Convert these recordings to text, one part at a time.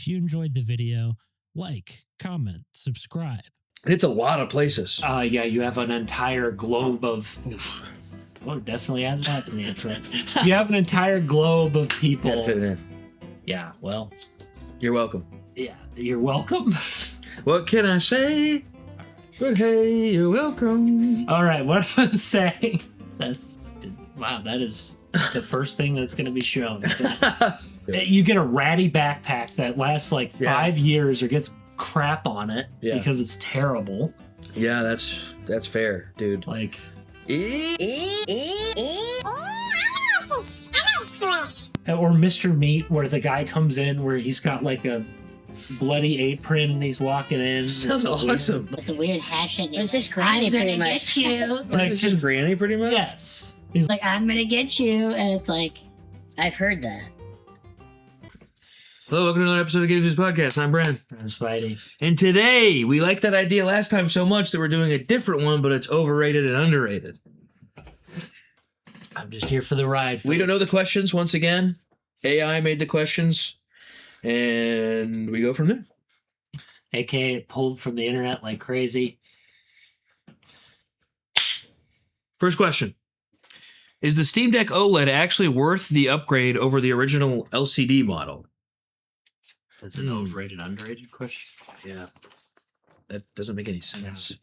If you enjoyed the video, like, comment, subscribe. It's a lot of places. Yeah, you have an entire globe of... Oh, definitely add that in the intro. You have an entire globe of people. Can't fit it in. Yeah, well... You're welcome. Yeah, you're welcome. What can I say? But hey, you're welcome. All right, what I was saying... Wow, that is the first thing that's going to be shown. You get a ratty backpack that lasts like 5 years or gets crap on it because it's terrible. Yeah, that's fair, dude. Like... Or Mr. Meat, where the guy comes in where he's got like a bloody apron and he's walking in. Sounds awesome. With a weird hash in It's just Granny pretty much. Get you. Like just Granny pretty much? Yes. He's like, I'm gonna get you. And it's like, I've heard that. Hello, welcome to another episode of Game News Podcast. I'm Bran. I'm Spidey. And today, we liked that idea last time so much that we're doing a different one, but it's overrated and underrated. I'm just here for the ride, folks. We don't know the questions, once again. AI made the questions, and we go from there. AKA pulled from the internet like crazy. First question. Is the Steam Deck OLED actually worth the upgrade over the original LCD model? That's an overrated, underrated question. Yeah. That doesn't make any sense.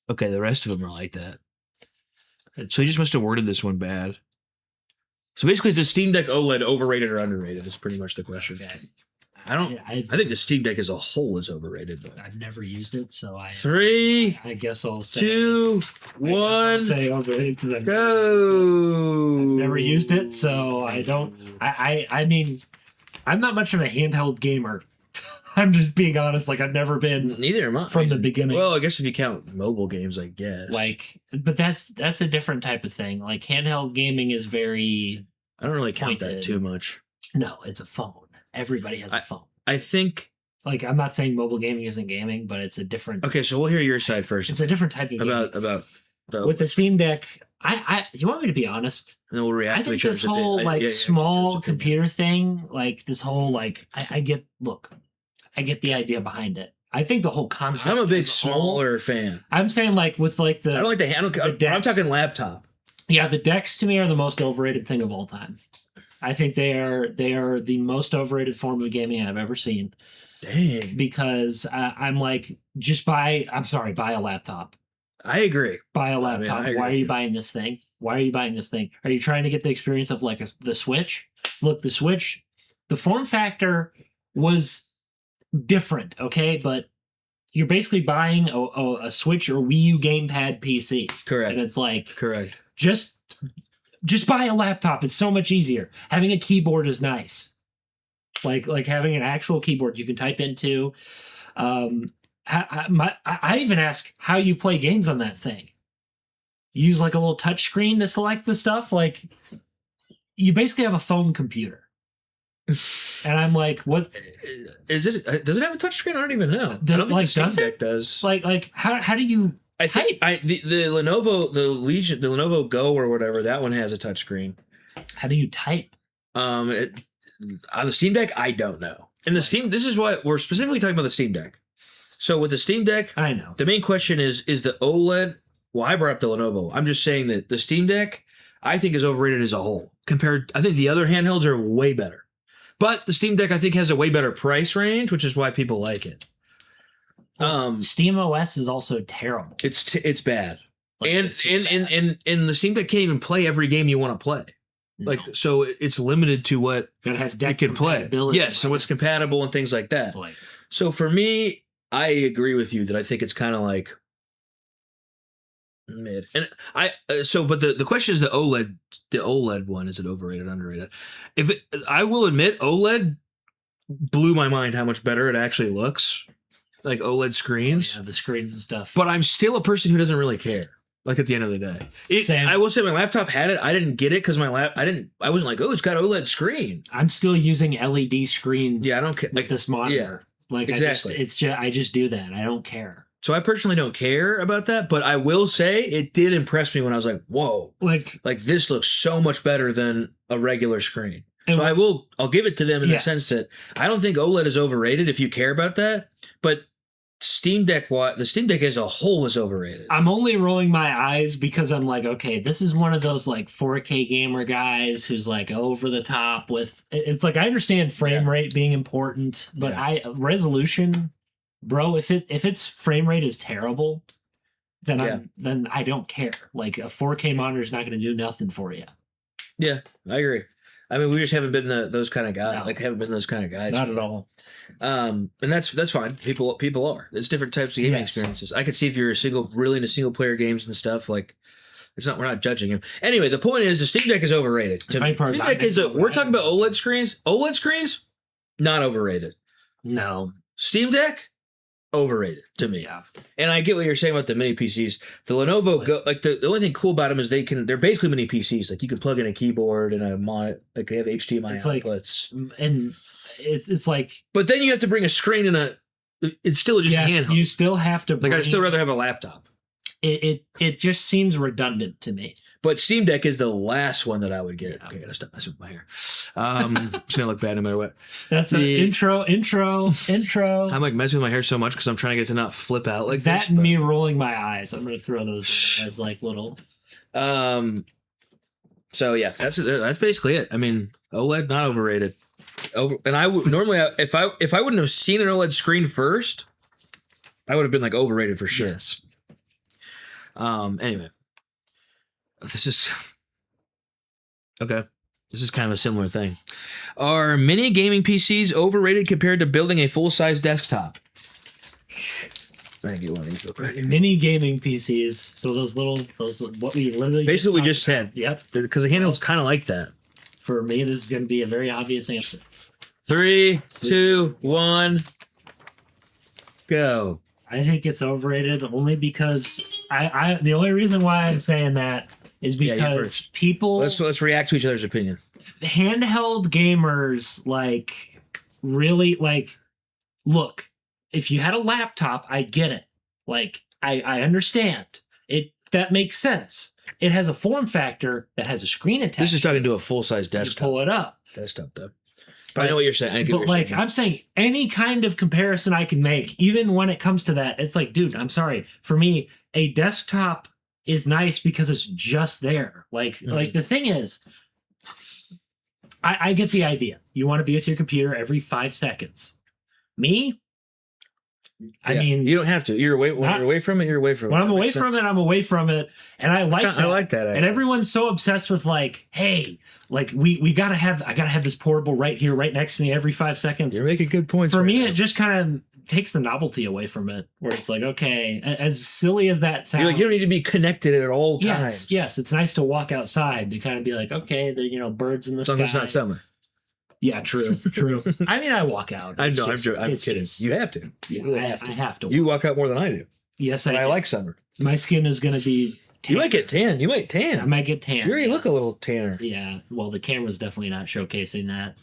Okay, the rest of them are like that. So he just must have worded this one bad. So basically, is the Steam Deck OLED overrated or underrated? Is pretty much the question. Okay. I think the Steam Deck as a whole is overrated. But I've never used it, so I... 3, I guess I'll say... 2, 1... I'll say overrated because I've never used it, so I don't... I mean, I'm not much of a handheld gamer. I'm just being honest. Like, I've never been... Neither am I. From the beginning. Well, I guess if you count mobile games, I guess. Like, but that's a different type of thing. Like, handheld gaming is very... I don't really count pointed. that too much. No, it's a phone. Everybody has a phone. I think... Like, I'm not saying mobile gaming isn't gaming, but it's a different... Okay, so we'll hear your side first. It's a different type of gaming. About with the Steam Deck, you want me to be honest? And then we'll react I to think each other's this whole, small opinion. computer thing, like, this whole, like... I get the idea behind it. I think the whole concept... I'm a big smaller fan. I'm saying, like, with, like, the... I don't like the handle... I'm talking laptop. Yeah, the decks, to me, are the most overrated thing of all time. I think they are the most overrated form of gaming I've ever seen. Dang. Because I'm like, buy a laptop. I agree. Buy a laptop. I mean, Why are you buying this thing? Why are you buying this thing? Are you trying to get the experience of like the Switch? Look, the Switch, the form factor was different, okay? But you're basically buying a Switch or Wii U gamepad PC. Correct. And it's like... Correct. Just buy a laptop. It's so much easier. Having a keyboard is nice. Like having an actual keyboard you can type into. I even ask how you play games on that thing. Use like a little touch screen to select the stuff. Like, you basically have a phone computer. And I'm like, what is it? Does it have a touch screen? I don't even know. Does it? Does. Like how do you? I think the Lenovo, the Lenovo Go or whatever, that one has a touch screen. How do you type? On the Steam Deck, I don't know. And this is what we're specifically talking about, the Steam Deck. So with the Steam Deck, I know the main question is the OLED. Well, I brought up the Lenovo. I'm just saying that the Steam Deck, I think, is overrated as a whole. I think the other handhelds are way better. But the Steam Deck, I think, has a way better price range, which is why people like it. Steam OS is also terrible. It's bad. Like, and the Steam Deck can't even play every game you want to play. No. Like, so it's limited to what it can play. Yes, so what's compatible and things like that. So for me, I agree with you that I think it's kind of like mid. And but the question is the OLED one, is it overrated, underrated? I will admit, OLED blew my mind how much better it actually looks. Like OLED screens. Yeah, the screens and stuff. But I'm still a person who doesn't really care. Like at the end of the day, I will say my laptop had it. I didn't get it because I wasn't like, oh, it's got OLED screen. I'm still using LED screens. Yeah, I don't care. With this monitor. Yeah, like exactly. I just do that. I don't care. So I personally don't care about that, but I will say it did impress me when I was like, whoa, like this looks so much better than a regular screen. So I'll give it to them in the sense that I don't think OLED is overrated if you care about that, but the Steam Deck as a whole is overrated. I'm only rolling my eyes because I'm like, okay, this is one of those like 4K gamer guys who's like over the top with. It's like I understand frame rate being important, but resolution, bro. If its frame rate is terrible, then I don't care. Like a 4K monitor is not going to do nothing for you. Yeah, I agree. I mean, we just haven't been those kind of guys. No. Like, haven't been those kind of guys. Not at all. And that's fine. People are. There's different types of gaming experiences. I could see if you're really into single player games and stuff. Like, we're not judging him. Anyway, the point is, the Steam Deck is overrated. We're talking about OLED screens. OLED screens, not overrated. No. Steam Deck, overrated to me. Yeah. And I get what you're saying about the mini PCs. The Lenovo the only thing cool about them is they're basically mini PCs. Like you can plug in a keyboard and a monitor. Like they have HDMI outputs. And it's like. But then you have to bring a screen and it's still just handheld. You still have to. I'd still rather have a laptop. It just seems redundant to me. But Steam Deck is the last one that I would get. Okay, I gotta stop messing with my hair. It's gonna look bad no matter what. That's the intro. I'm like messing with my hair so much because I'm trying to get to not flip out like that. Me rolling my eyes. I'm gonna throw those as like little. So yeah, that's basically it. I mean, OLED not overrated. And I would normally if I wouldn't have seen an OLED screen first, I would have been like overrated for sure. Yes. Anyway, this is okay. This is kind of a similar thing. Are mini gaming PCs overrated compared to building a full-size desktop? I can get one of these real quick. Mini gaming PCs. So those what we literally basically we just said. Yep. Because the handheld's kind of like that. For me, this is going to be a very obvious answer. 3, 2, 1, go. I think it's overrated only because the only reason why I'm saying that is because people let's react to each other's opinion. Handheld gamers really look, if you had a laptop, I get it. Like I understand. That makes sense. It has a form factor that has a screen attached. This is talking to a full-size desktop. You pull it up. Desktop though. But I know what you're saying. I'm saying any kind of comparison I can make, even when it comes to that, it's like, dude, I'm sorry. For me, a desktop is nice because it's just there. Like the thing is, I get the idea. You want to be with your computer every 5 seconds. Me? I mean, you don't have to. You're away from it. You're away from it. When I'm away from it, I'm away from it, and I like that. I like that. Actually. And everyone's so obsessed with like, hey, like I gotta have this portable right here, right next to me, every 5 seconds. You're making good points. For me, it just kind of takes the novelty away from it, where it's like, okay, as silly as that sounds, you don't need to be connected at all times. Yes, it's nice to walk outside to kind of be like, okay, there, birds in the sky. As long as it's not summer. Yeah, true. I mean, I walk out. I know. I'm kidding. You have to. Yeah, I have to. You walk out more than I do. Yes, I like summer. My skin is going to be tan. You might get tan. I might get tan. You already look a little tanner. Yeah. Well, the camera's definitely not showcasing that.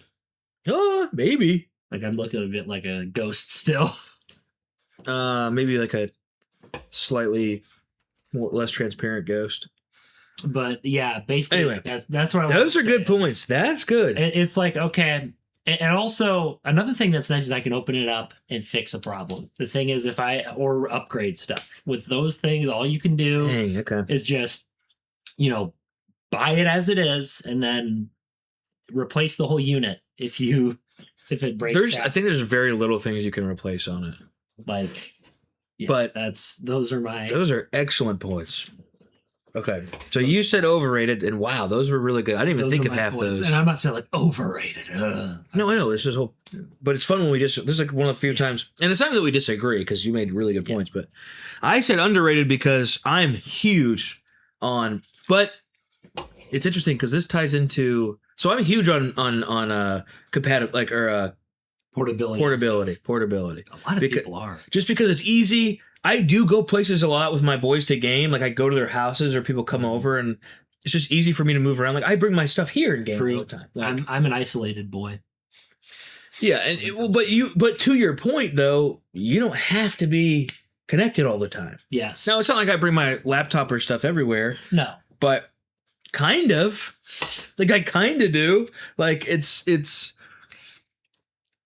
Oh, maybe. Like I'm looking a bit like a ghost still. Maybe like a slightly less transparent ghost. But yeah, basically, anyway, that's what I those are good points. That's good. It's like, okay. And also, another thing that's nice is I can open it up and fix a problem. The thing is, or upgrade stuff. With those things, all you can do is just, buy it as it is and then replace the whole unit if it breaks down. I think there's very little things you can replace on it. But those are excellent points. Okay, so you said overrated, and wow, those were really good. I didn't even think of half those. And I'm not saying like overrated. No, I know this is but it's fun when this is like one of the few times, and it's not that we disagree because you made really good points. But I said underrated because I'm huge on. But it's interesting because this ties into. So I'm huge on compatibility portability. A lot of people are just because it's easy. I do go places a lot with my boys to game. Like I go to their houses or people come over and it's just easy for me to move around. Like I bring my stuff here and game all the time. Like, I'm an isolated boy. Yeah. But to your point though, you don't have to be connected all the time. Yes. Now, it's not like I bring my laptop or stuff everywhere, No. but kind of. Like, I kind of do. Like, it's...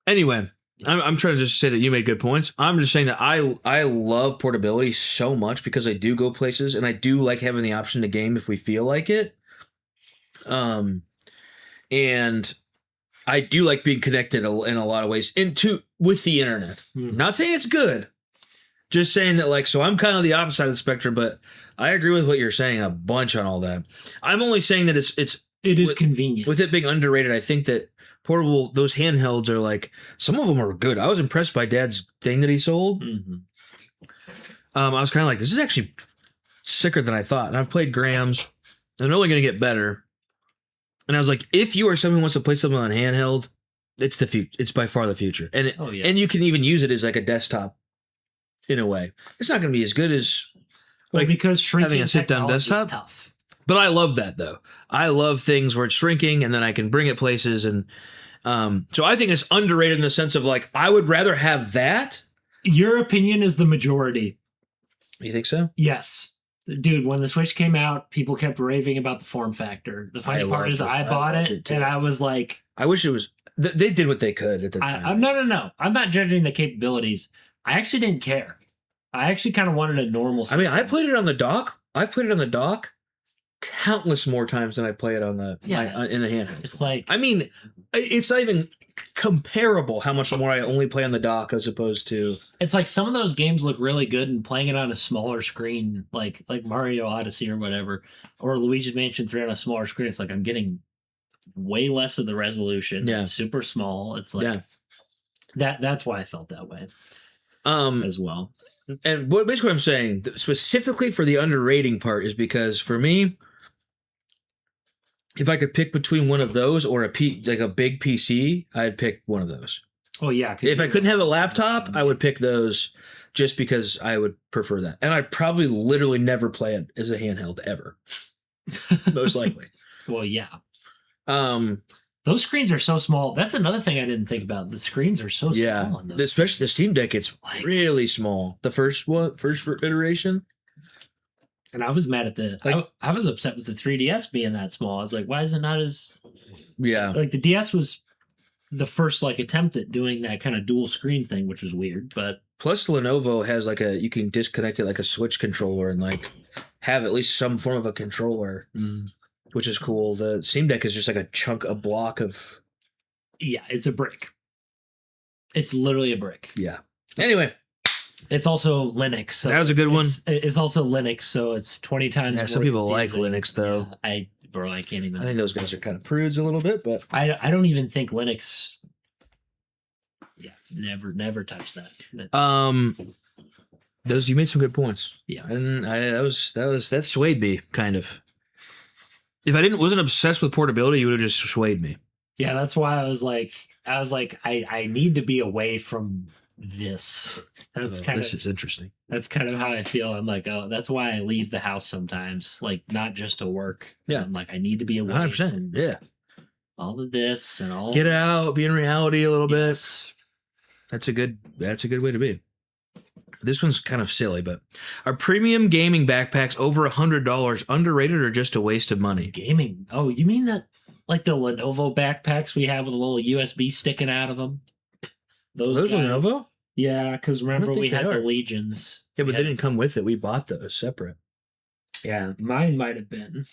Anyway, I'm trying to just say that you made good points. I'm just saying that I love portability so much because I do go places, and I do like having the option to game if we feel like it. And I do like being connected in a lot of ways with the internet. Not saying it's good. Just saying that, like, so I'm kind of the opposite side of the spectrum, but I agree with what you're saying a bunch on all that. I'm only saying that it is convenient. With it being underrated, I think that portable, those handhelds are like, some of them are good. I was impressed by Dad's thing that he sold. Mm-hmm. I was kind of like, this is actually sicker than I thought. And I've played Graham's. I'm only going to get better. And I was like, if you are someone who wants to play something on handheld, it's the future. It's by far the future. And and you can even use it as like a desktop in a way. It's not going to be as good as because having a sit-down desktop. Is tough. But I love that, though. I love things where it's shrinking and then I can bring it places. And so I think it's underrated in the sense of, like, I would rather have that. Your opinion is the majority. You think so? Yes. Dude, when the Switch came out, people kept raving about the form factor. The funny part is I bought it and I was like... I wish it was... They did what they could at the time. No. I'm not judging the capabilities. I actually didn't care. I actually kind of wanted a normal system. I mean, I played it on the dock. I've played it on the dock countless more times than I play it on the in the handheld. It's like... I mean, it's not even comparable how much more I only play on the dock as opposed to... It's like some of those games look really good, and playing it on a smaller screen, like Mario Odyssey or whatever, or Luigi's Mansion 3 on a smaller screen, it's like I'm getting way less of the resolution. Yeah. It's super small. It's like... That's why I felt that way as well. And basically what I'm saying, specifically for the underrating part, is because for me, if I could pick between one of those or a big PC, I'd pick one of those. Oh, yeah. If I couldn't have a laptop, I would pick those just because I would prefer that. And I'd probably literally never play it as a handheld ever. Most likely. Well, yeah. Those screens are so small. That's another thing I didn't think about. The screens are so small on those. Especially the Steam Deck, it's really small. The first iteration. And I was mad at I was upset with the 3DS being that small. I was like, why is it not as... Yeah. Like, the DS was the first, like, attempt at doing that kind of dual screen thing, which was weird, but... Plus, Lenovo has, like, you can disconnect it like a Switch controller and, like, have at least some form of a controller. Which is cool. The Steam Deck is just like a block of... Yeah, it's a brick. It's literally a brick. Yeah. Anyway. It's also Linux. So that was a good one. It's also Linux, so it's 20 times more some people confusing. Like Linux, though. Yeah, I can't even... I think those guys are kind of prudes a little bit, but... I don't even think Linux... Yeah, never touch that. You made some good points. Yeah. And that swayed me, kind of. If I wasn't obsessed with portability, you would have just swayed me. Yeah, that's why I was like, I need to be away from this. This is interesting. That's kind of how I feel. I'm like, that's why I leave the house sometimes, like not just to work. Yeah, I'm like, I need to be away 100%. from all of this and all. Get out, be in reality a little bit. That's a good way to be. This one's kind of silly, but are premium gaming backpacks over $100 underrated or just a waste of money? Gaming? Oh, you mean that like the Lenovo backpacks we have with a little USB sticking out of them? Those Lenovo? Yeah, because remember we had the Legions. Yeah, but they didn't come with it. We bought those separate. Yeah, mine might have been.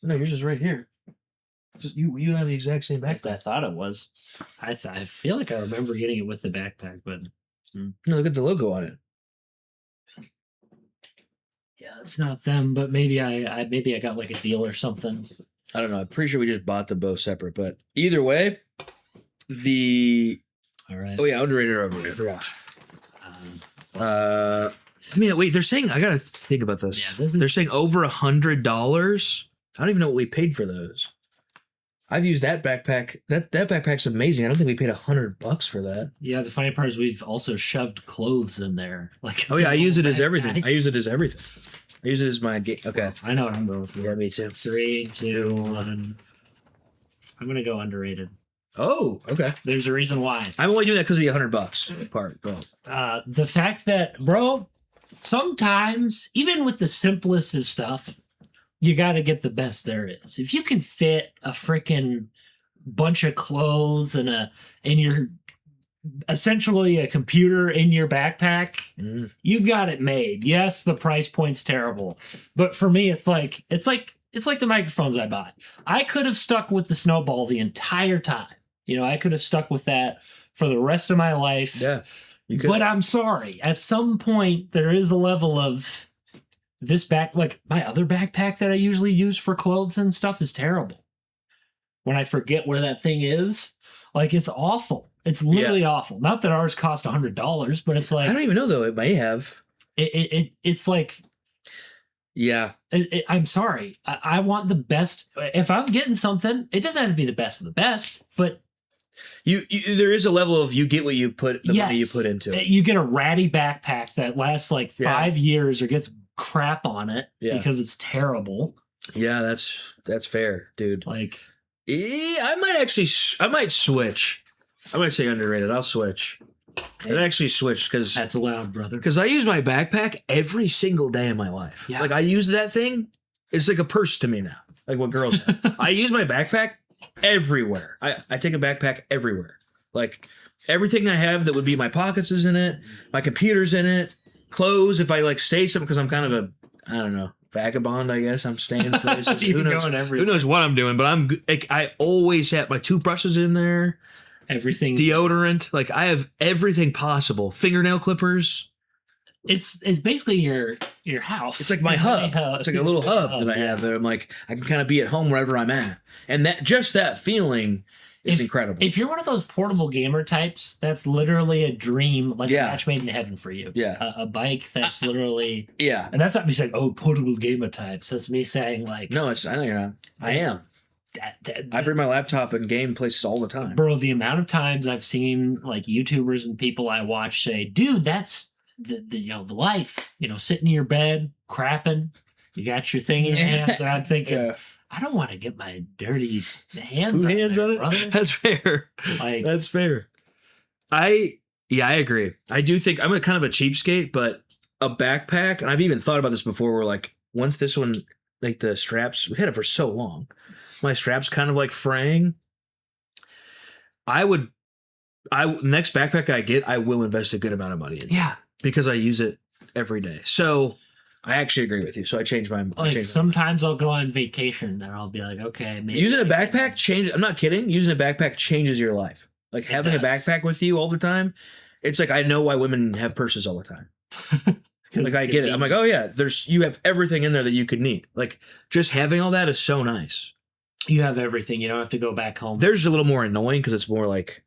No, yours is right here. You have the exact same backpack. I thought it was. I feel like I remember getting it with the backpack, but... No, look at the logo on it. Yeah, it's not them, but maybe I got like a deal or something. I don't know. I'm pretty sure we just bought them both separate, but either way, all right. Oh yeah, underrated or overrated. I mean, wait. They're saying I gotta think about this. Yeah, they're saying over $100. I don't even know what we paid for those. I've used that backpack. That backpack's amazing. I don't think we paid $100 for that. Yeah, the funny part is we've also shoved clothes in there. Like, oh yeah, I use it as everything. I use it as my game. Okay, I know what I'm going for. Yeah, me too. 3, 2, 1. I'm gonna go underrated. Oh, okay. There's a reason why. I'm only doing that because of the $100 part. But The fact that, bro, sometimes, even with the simplest of stuff, you got to get the best there is. If you can fit a freaking bunch of clothes and your essentially a computer in your backpack, you've got it made. Yes, the price point's terrible, but for me, it's like the microphones I buy. I could have stuck with the Snowball the entire time. I could have stuck with that for the rest of my life. yeah, you could. But I'm sorry. At some point, there is a level of this like my other backpack that I usually use for clothes and stuff is terrible. When I forget where that thing is, like it's awful. It's literally awful. Not that ours cost $100, but it's like I don't even know though. It may have. It's like. Yeah. I'm sorry. I want the best. If I'm getting something, it doesn't have to be the best of the best, but you there is a level of you get what you put the money you put into it. You get a ratty backpack that lasts like 5 years or gets crap on it because it's terrible. Yeah, that's fair, dude. Like, I might switch. I might say underrated. I'll switch. I'd actually switch because that's allowed, brother. Because I use my backpack every single day of my life. Yeah. Like I use that thing. It's like a purse to me now. Like what girls have. I use my backpack everywhere. I take a backpack everywhere. Like everything I have that would be my pockets is in it. My computer's in it. Clothes. If I like stay something because I'm kind of I don't know, vagabond. I guess I'm staying places. Who knows what I'm doing? But I always have my toothbrushes in there. Everything, deodorant, like I have everything possible. Fingernail clippers. It's basically your house. It's like my hub. It's like a little hub that I have there. I'm like I can kind of be at home wherever I'm at, and that feeling is incredible. If you're one of those portable gamer types, that's literally a dream, like a match made in heaven for you. Yeah, a bike that's literally and that's not me saying portable gamer types. That's me saying like no, I know you're not. I am. I bring my laptop and game places all the time. Bro, the amount of times I've seen like YouTubers and people I watch say, dude, that's the life. Sitting in your bed, crapping, you got your thing in your hands, and I'm thinking, I don't want to get my dirty hands on it, brother. That's fair. Like, that's fair. I agree. I do think I'm kind of a cheapskate, but a backpack, and I've even thought about this before, where like once this one, like the straps, we've had it for so long. My strap's kind of like fraying. Next backpack I get, I will invest a good amount of money in. Yeah. Because I use it every day. So I actually agree with you. So I changed my sometimes I'll go on vacation and I'll be like, okay, maybe using a backpack I'm not kidding. Using a backpack changes your life. Like having a backpack with you all the time. It's like I know why women have purses all the time. Like I get it. I'm like, oh yeah, you have everything in there that you could need. Like just having all that is so nice. You have everything. You don't have to go back home. There's a little more annoying because it's more like,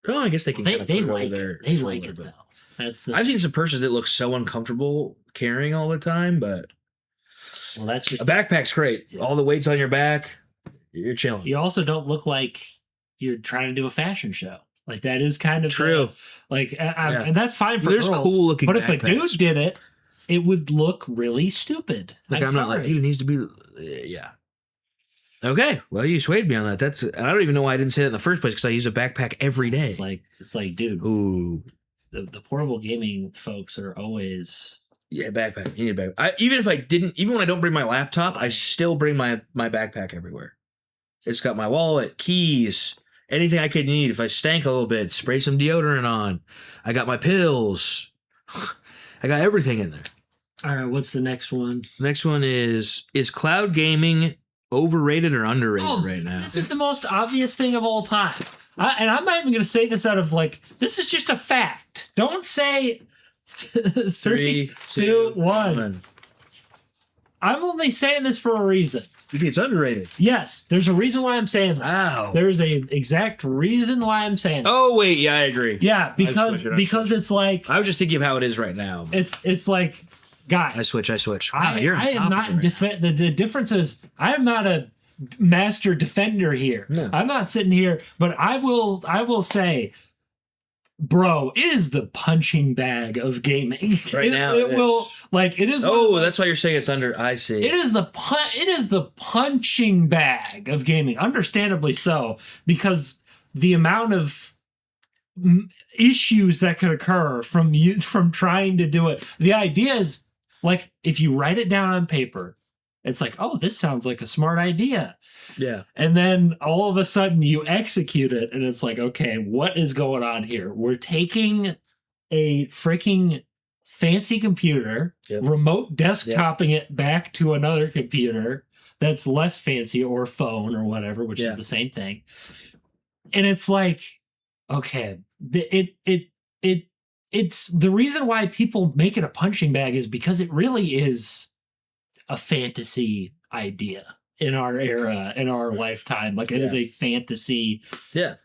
oh, I guess they can. They like it though. I've seen some purses that look so uncomfortable carrying all the time, but that's just, a backpack's great. Yeah. All the weight's on your back. You're chilling. You also don't look like you're trying to do a fashion show. Like that is kind of true. And that's fine for There's girls. Cool looking. But backpacks. if a dude did it, it would look really stupid. Like I'm not like he needs to be. Yeah. Okay, well, you swayed me on that. And I don't even know why I didn't say that in the first place because I use a backpack every day. It's like, dude. Ooh, the portable gaming folks are always backpack. You need a backpack. Even when I don't bring my laptop, I still bring my backpack everywhere. It's got my wallet, keys, anything I could need. If I stank a little bit, spray some deodorant on. I got my pills. I got everything in there. All right, what's the next one? The next one is cloud gaming overrated or underrated right now? This is the most obvious thing of all time. And I'm not even going to say this out of this is just a fact. Don't say 3, 2, 1. I'm only saying this for a reason. You think it's underrated? Yes, there's a reason why I'm saying that. Wow. There's a exact reason why I'm saying that. Oh, wait, yeah, I agree. Yeah, because it's like... I was just thinking of how it is right now. It's like... Guy, I switch. I am not the difference is I am not a master defender here. No. I'm not sitting here, but I will say, bro, it is the punching bag of gaming. Right now, it is. Oh, that's why you're saying it's under. I see. It is the punching bag of gaming. Understandably so, because the amount of issues that could occur from trying to do it. The idea is like, if you write it down on paper, it's like, oh, this sounds like a smart idea. Yeah. And then all of a sudden you execute it and it's like, okay, what is going on here? We're taking a freaking fancy computer, remote desktoping it back to another computer that's less fancy, or phone or whatever, which is the same thing. And it's like, okay, it's the reason why people make it a punching bag is because it really is a fantasy idea in our era, in our lifetime. Like, it is a fantasy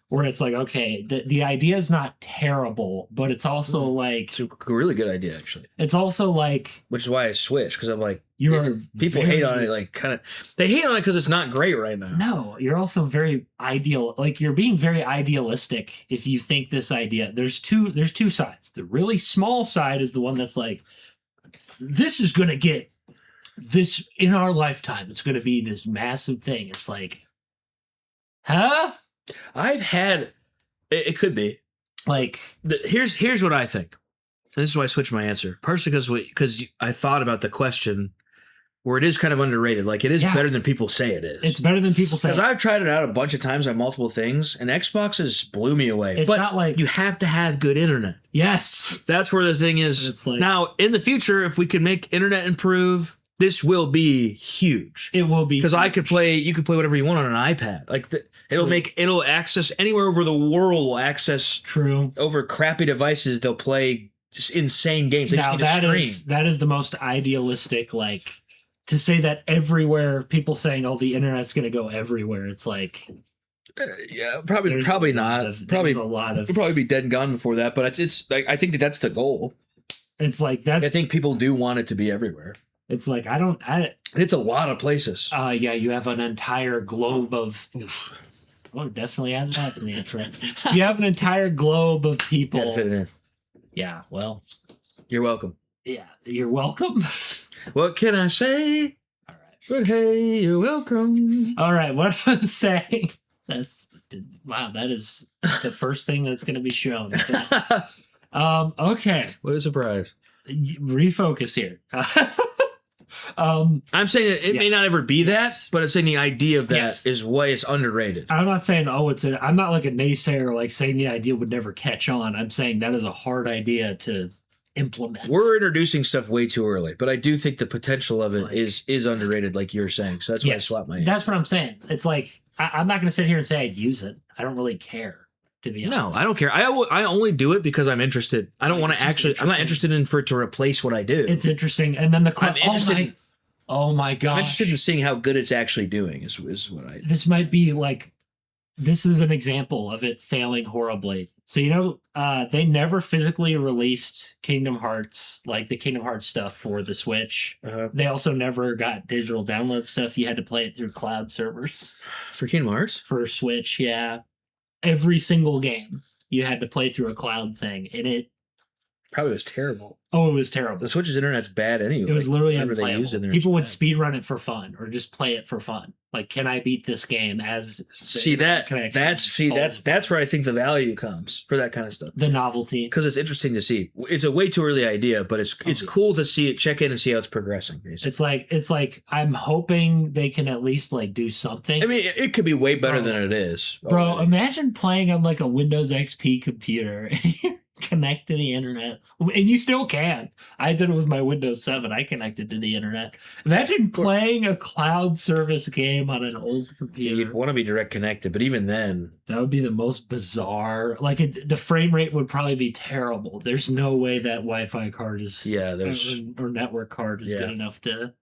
where it's like, okay, the idea is not terrible, but it's also like, it's a really good idea, actually. It's also like, which is why I switched, because I'm like, people hate on it, like, kind of, they hate on it because it's not great right now. No, you're also very ideal. Like, you're being very idealistic if you think this idea. There's two sides. The really small side is the one that's like, this is going to get this in our lifetime. It's going to be this massive thing. It's like, huh? I've had, it could be. Like, here's what I think. And this is why I switched my answer. Partially because I thought about the question where it is kind of underrated. Like, it is better than people say it is. It's better than people say. Because I've tried it out a bunch of times on multiple things, and Xboxes blew me away. It's not like, you have to have good internet. Yes. That's where the thing is. It's like, now, in the future, if we can make internet improve, this will be huge. It will be. Because you could play whatever you want on an iPad. Like, it'll access anywhere over the world. Will access over crappy devices. They'll play just insane games. They now just need to stream. that is the most idealistic. Like, to say that everywhere, people saying, "Oh, the internet's going to go everywhere." It's like, probably not. Probably a lot of. We'll probably be dead and gone before that. But it's like, I think that's the goal. It's like I think people do want it to be everywhere. It's like, it's a lot of places. You have an entire globe of. Oh, definitely add that to the intro. You have an entire globe of people. Yeah, fit it in. Yeah, well. You're welcome. Yeah, you're welcome. What can I say? All right. But hey, you're welcome. All right, what I was saying. That is the first thing that's going to be shown. Okay. What a surprise. Refocus here. I'm saying that it may not ever be that, but I'm saying the idea of that is why it's underrated. I'm not saying, I'm not like a naysayer, like saying the idea would never catch on. I'm saying that is a hard idea to implement. We're introducing stuff way too early, but I do think the potential of it is underrated, like you were saying. So that's why I swapped my answer. That's what I'm saying. It's like, I'm not going to sit here and say I'd use it. I don't really care, to be honest. No, I don't care. I only do it because I'm interested. I don't want to actually, I'm not interested in for it to replace what I do. It's interesting. And then the clip, oh my gosh. I'm interested in seeing how good it's actually doing is what I. This might be like, this is an example of it failing horribly. So, they never physically released Kingdom Hearts, like the Kingdom Hearts stuff for the Switch. Uh-huh. They also never got digital download stuff. You had to play it through cloud servers. For Kingdom Hearts? For Switch, yeah. Every single game you had to play through a cloud thing. And it probably was terrible. Oh, it was terrible. The Switch's internet's bad anyway. It was literally unplayable. People would speedrun it for fun or just play it for fun. Like, can I beat this game as that's where I think the value comes for that kind of stuff. The novelty. Because it's interesting to see. It's a way too early idea, but it's cool to see it, check in and see how it's progressing, basically. It's like I'm hoping they can at least like do something. I mean, it could be way better than it is. Bro, already. Imagine playing on like a Windows XP computer and you're connect to the internet, and you still can. I did it with my Windows 7. I connected to the internet. Imagine playing a cloud service game on an old computer. You'd want to be direct connected, but even then, that would be the most bizarre. Like, the frame rate would probably be terrible. There's no way that Wi-Fi card is or network card is good enough to.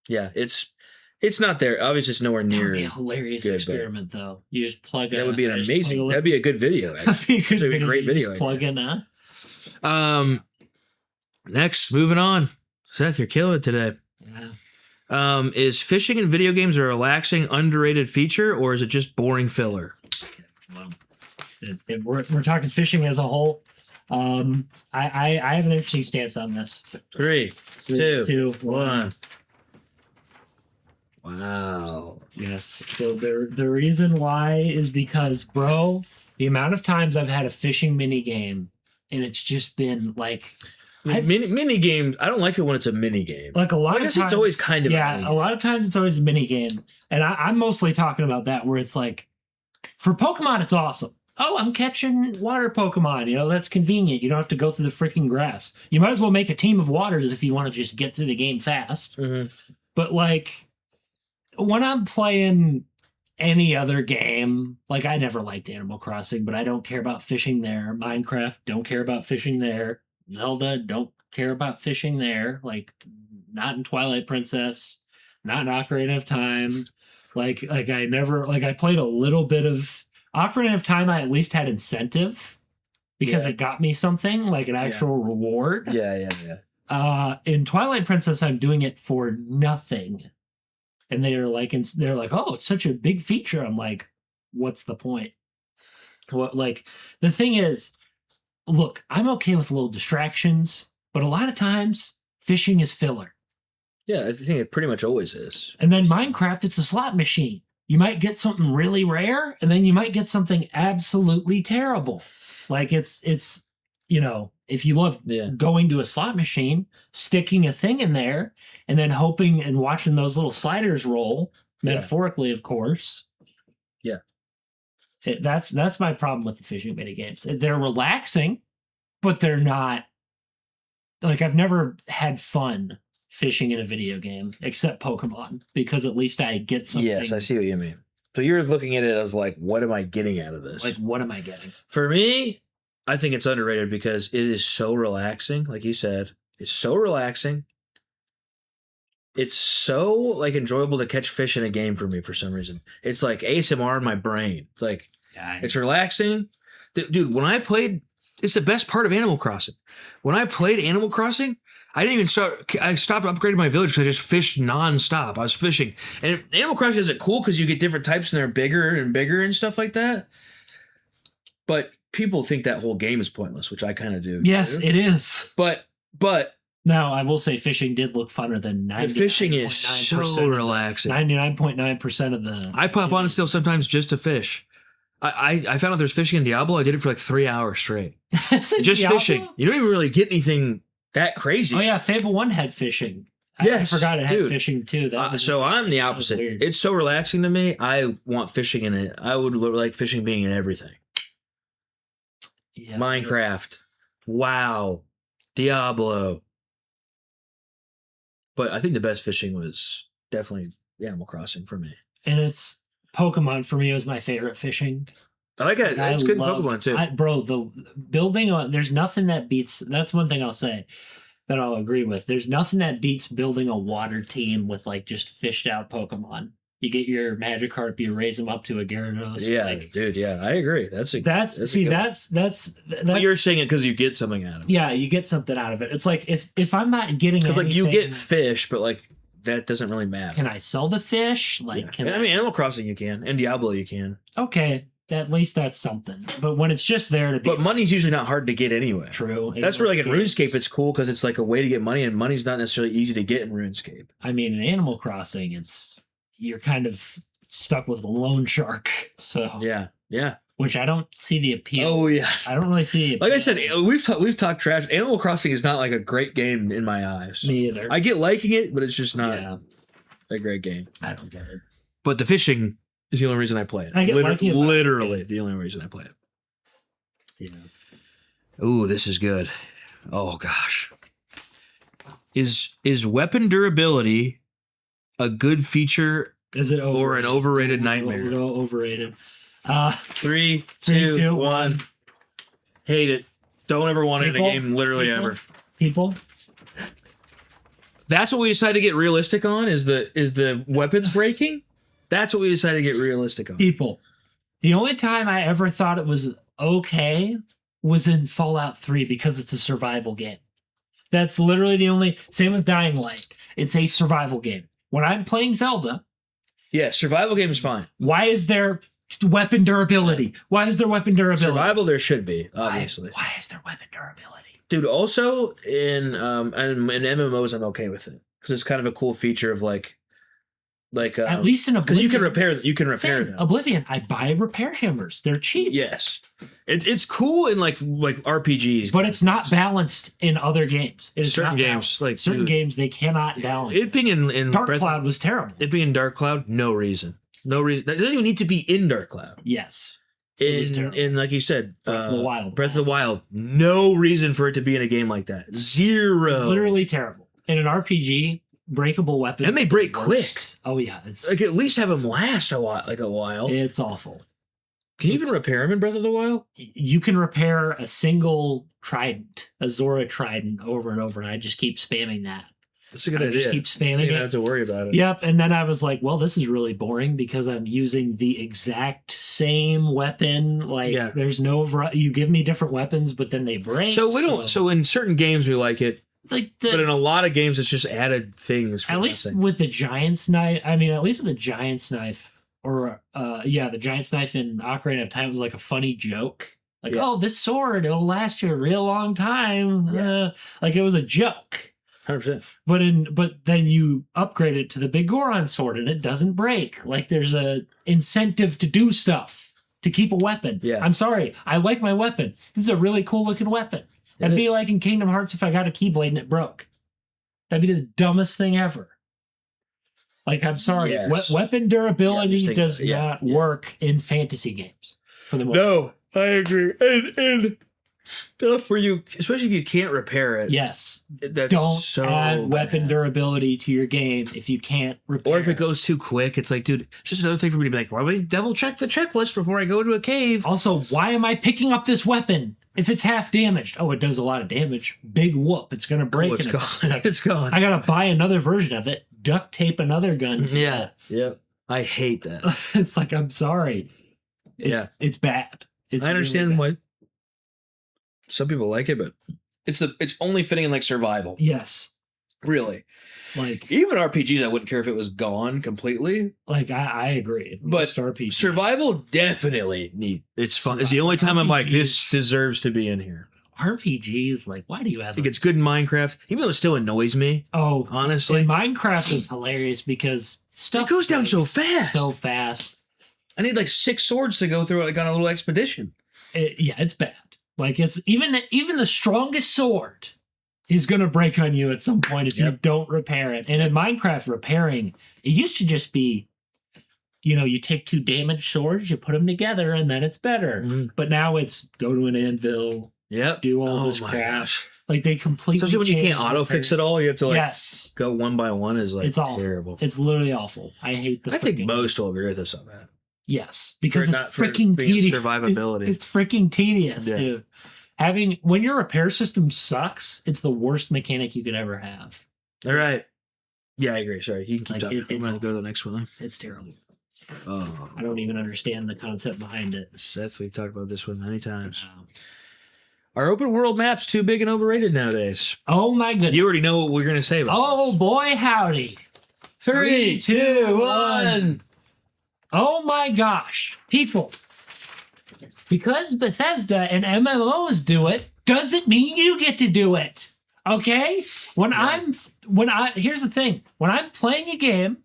Yeah, it's not there. Obviously, it's nowhere near. That would be a hilarious experiment, though. You just plug. That would be an amazing. That'd be a good video. Actually, that'd be a great video. Just plug in a. Next, moving on. Seth, you're killing it today. Yeah. Is fishing in video games a relaxing, underrated feature, or is it just boring filler? Well, we're talking fishing as a whole. I have an interesting stance on this. 3, 2, 1. 1. Wow. Yes. So the reason why is because, bro, The amount of times I've had a fishing mini game, and it's just been like mini games. I don't like it when it's a mini game. like a lot I of guess times. it's always kind of a lot of times it's always a mini game, and I'm mostly talking about that where it's like for Pokemon, it's awesome. Oh, I'm catching water Pokemon. You know, that's convenient. You don't have to go through the freaking grass. You might as well make a team of waters if you want to just get through the game fast. Mm-hmm. But like when I'm playing any other game, like I never liked Animal Crossing, but I don't care about fishing there. Minecraft, don't care about fishing there. Zelda, don't care about fishing there. Like not in Twilight Princess, not in Ocarina of Time. Like I played a little bit of Ocarina of Time. I at least had incentive because it got me something like an actual reward. Yeah. In Twilight Princess, I'm doing it for nothing. And they're like, oh, it's such a big feature. I'm like, what's the point? What, like, the thing is, look, I'm okay with little distractions, but a lot of times fishing is filler. Yeah, I think it pretty much always is. And then Minecraft, it's a slot machine. You might get something really rare, and then you might get something absolutely terrible. Like it's you know, if you love going to a slot machine, sticking a thing in there, and then hoping and watching those little sliders roll, metaphorically, of course. Yeah. That's my problem with the fishing mini games. They're relaxing, but they're not, like, I've never had fun fishing in a video game except Pokemon, because at least I get something. Yes, I see what you mean. So you're looking at it as like, what am I getting out of this? Like, what am I getting? For me, I think it's underrated because it is so relaxing. Like you said, it's so relaxing. It's so like enjoyable to catch fish in a game for me for some reason. It's like ASMR in my brain. Like, it's relaxing. Dude, when I played, it's the best part of Animal Crossing. When I played Animal Crossing, I didn't even start. I stopped upgrading my village because I just fished nonstop. I was fishing, and Animal Crossing is cool because you get different types and they're bigger and bigger and stuff like that. But people think that whole game is pointless, which I kind of do. Yes, too. it is. But now I will say fishing did look funner than 99.9%. The fishing is so relaxing. 99.9% of the. I pop on still sometimes just to fish. I found out there's fishing in Diablo. I did it for like 3 hours straight. Just Diablo? fishing. You don't even really get anything that crazy. Oh yeah, Fable 1 had fishing. I forgot it had fishing too. So I'm the opposite. It's so relaxing to me. I want fishing in it. I would like fishing being in everything. Yeah, Minecraft. WoW. Diablo. But I think the best fishing was definitely Animal Crossing for me. And it's Pokemon for me was my favorite fishing. I like it. It's good in Pokemon too. The building, there's nothing that beats, that's one thing I'll say that I'll agree with. There's nothing that beats building a water team with like just fished out Pokemon. You get your Magikarp, you raise them up to a Gyarados. Yeah, dude. Yeah, I agree. That's But you're saying it because you get something out of it. Yeah, you get something out of it. It's like if I'm not getting, because like you get fish, but like that doesn't really matter. Can I sell the fish? Like, I mean, Animal Crossing you can, and Diablo you can. Okay, at least that's something. But when it's just there to be, but money's usually not hard to get anyway. True. That's where like in RuneScape it's cool because it's like a way to get money, and money's not necessarily easy to get in RuneScape. I mean, in Animal Crossing, you're kind of stuck with a loan shark. So yeah. Which I don't see the appeal. Oh yeah, I don't really see the appeal. Like I said, we've talked trash. Animal Crossing is not like a great game in my eyes. Me either. I get liking it, but it's just not a great game. I don't get it. But the fishing is the only reason I play it. I get literally the only reason I play it. Yeah. Ooh, this is good. Oh gosh. Is weapon durability a good feature? Is it or an overrated nightmare? No, overrated. 3, 2, 1. Hate it. Don't ever want it in a game, literally ever. People. That's what we decided to get realistic on. Is the weapons breaking? That's what we decided to get realistic on. People. The only time I ever thought it was okay was in Fallout 3 because it's a survival game. That's literally the only. Same with Dying Light. It's a survival game. When I'm playing Zelda. Yeah, survival game is fine. Why is there weapon durability? Why is there weapon durability? Survival there should be, obviously. Why is there weapon durability? Dude, also in MMOs I'm okay with it. Because it's kind of a cool feature of like Like At least in because Oblivion, you can repair same. them. Oblivion, I buy repair hammers. They're cheap. Yes, it's cool in like RPGs, But it's not balanced in other games. It is Certain not games, balanced. like, certain dude, games, they cannot balance. it being in Dark Breath, Cloud was terrible. it being in Dark Cloud, no reason. It doesn't even need to be in Dark Cloud. Yes. It was terrible. In like you said, Breath of the Wild. Breath of the Wild, no reason for it to be in a game like that. Zero. Literally terrible. In an RPG, breakable weapons. And they break are the quick. worst. Oh yeah, it's Like at least have them last a while. it's awful. Can you even repair them in Breath of the Wild? You can repair a single trident, a Zora trident, over and over, and I just keep spamming that. That's a good I idea. just keep You spamming don't it. have to worry about it. Yep, and then I was like, well, this is really boring because I'm using the exact same weapon. Like, Yeah. there's no you give me different weapons, but then they break. So we don't. So in certain games we like it, like but in a lot of games it's just added things. For at least nothing. with the Giant's Knife, I mean, at least with the Giant's Knife, or the Giant's Knife in Ocarina of Time was like a funny joke. Like, Yeah. oh, this sword, it'll last you a real long time. Yeah. Like it was a joke. 100%. But then you upgrade it to the big Goron sword and it doesn't break. Like there's a incentive to do stuff to keep a weapon. Yeah. I'm sorry, I like my weapon. This is a really cool looking weapon. That'd be is. like in Kingdom Hearts if I got a Keyblade and it broke. That'd be the dumbest thing ever. Like I'm sorry, Yes. weapon Yeah, durability just think- does yeah, not yeah. work in fantasy games for the most. No, I agree. And stuff where you, especially if you can't repair it. Yes. That's Don't so add weapon bad. durability to your game if you can't repair. Or if it goes too quick, it's like, dude, it's just another thing for me to be like, why would I double check the checklist before I go into a cave? Also, why am I picking up this weapon if it's half damaged? Oh, it does a lot of damage. Big whoop. It's going to break. Oh, it's in gone. Like, It's gone. I got to buy another version of it, duct tape another gun. to Yeah. Yep. I hate that. it. It's like, I'm sorry. It's bad. It's I understand really bad. why some people like it, but it's only fitting in like survival. Yes. Really. Like, Even RPGs, I wouldn't care if it was gone completely. I agree. But Most RPGs. Survival definitely need. It's fun. It's the only time I'm like, this RPGs. deserves to be in here. RPGs, like, why do you I have think it's good in Minecraft, even though it still annoys me. Oh, Honestly, in Minecraft, it's hilarious because stuff It goes down so breaks fast. So fast. I need like 6 swords to go through like on a little expedition. It's bad. Like it's even the strongest sword is gonna break on you at some point if you don't repair it. And in Minecraft, repairing it used to just be, you take 2 damaged swords, you put them together, and then it's better. Mhm. But now it's go to an anvil, Yep. do all Oh this my crap. gosh. Like they completely. Especially when you changed can't auto fix repair. it all, you have to like Yes, go one by one. Is like it's awful. terrible. It's literally awful. I hate the. I think freaking- most will agree with us on that. Yes, because For it's not- for freaking being tedious. survivability. It's freaking tedious, Yeah. dude. When your repair system sucks, it's the worst mechanic you could ever have. All right. Yeah, I agree. Sorry, you can keep Like, talking. I'm it's going to go to the next one. It's terrible. Oh, I don't even understand the concept behind it. Seth, we've talked about this one many times. Wow. Are open world maps too big and overrated nowadays? Oh my goodness. You already know what we're going to say about Oh boy, howdy. 3, 2, 1. Oh my gosh. People. Because Bethesda and MMOs do it, doesn't mean you get to do it. Okay? Here's the thing. When I'm playing a game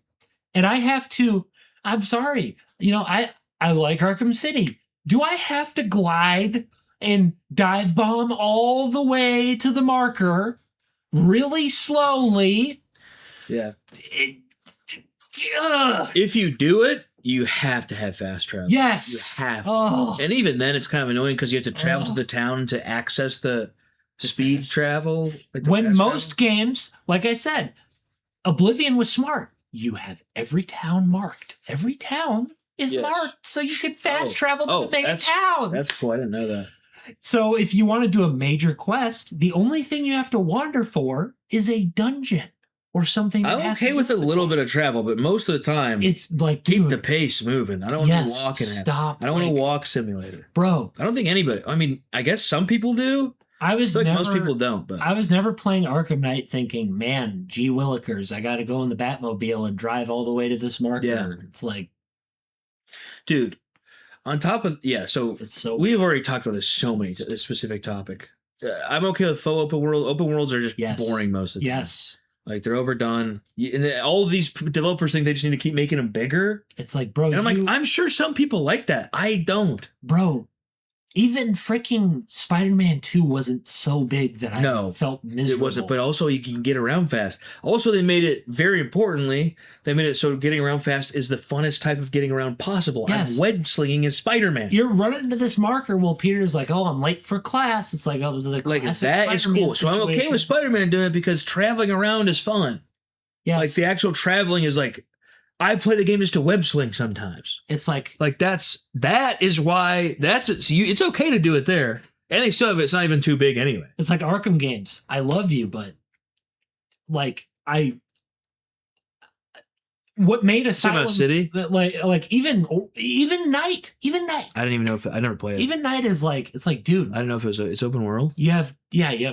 and I have to, I'm sorry, I like Arkham City. Do I have to glide and dive bomb all the way to the marker really slowly? Yeah. Ugh. If you do it, you have to have fast travel. Yes. You have to. Oh. And even then, it's kind of annoying because you have to travel to the town to access the speed travel. Like the When fast most games, like I said, Oblivion was smart. You have every town marked. Every town is Yes. marked so you can fast Oh. travel to Oh, the main that's- towns. That's cool. I didn't know that. So if you want to do a major quest, the only thing you have to wander for is a dungeon or something. that I'm has to okay do with a the little bit of quest. travel, but most of the time, It's like, keep dude, the pace moving. I don't want yes, to walk in it. stop. I don't want like, to walk simulator. bro. I don't think anybody. I mean, I guess some people do. I was I feel like never. most people don't. But I was never playing Arkham Knight thinking, man, gee willikers, I got to go in the Batmobile and drive all the way to this marker. Yeah. It's like, dude, on top of so it's so. we have already talked about this this specific topic. I'm okay with faux open world. Open worlds are just Yes. boring most of the time. Yes. Like they're overdone. And all of these developers think they just need to keep making them bigger. It's like, bro, And I'm like, I'm sure some people like that. I don't. Bro, even freaking Spider-Man 2 wasn't so big that I felt miserable. It wasn't, but also you can get around fast. Also, they made it, very importantly, they made it so getting around fast is the funnest type of getting around possible. Yes. I'm web slinging as Spider-Man. You're running into this marker while Peter's like, oh, I'm late for class. It's like, oh, this is a like classic that is Spider-Man cool. So I'm okay situation. with Spider-Man doing it because traveling around is fun. Yes. Like the actual traveling is like, I play the game just to web sling sometimes. It's like that is why that's it. So it's okay to do it there, and they still have it's not even too big anyway. It's like Arkham games. I love you, but like what made Asylum City? like even Night. I didn't even know if I never played it. Even Night is like it's like, dude. I don't know if it's open world. You have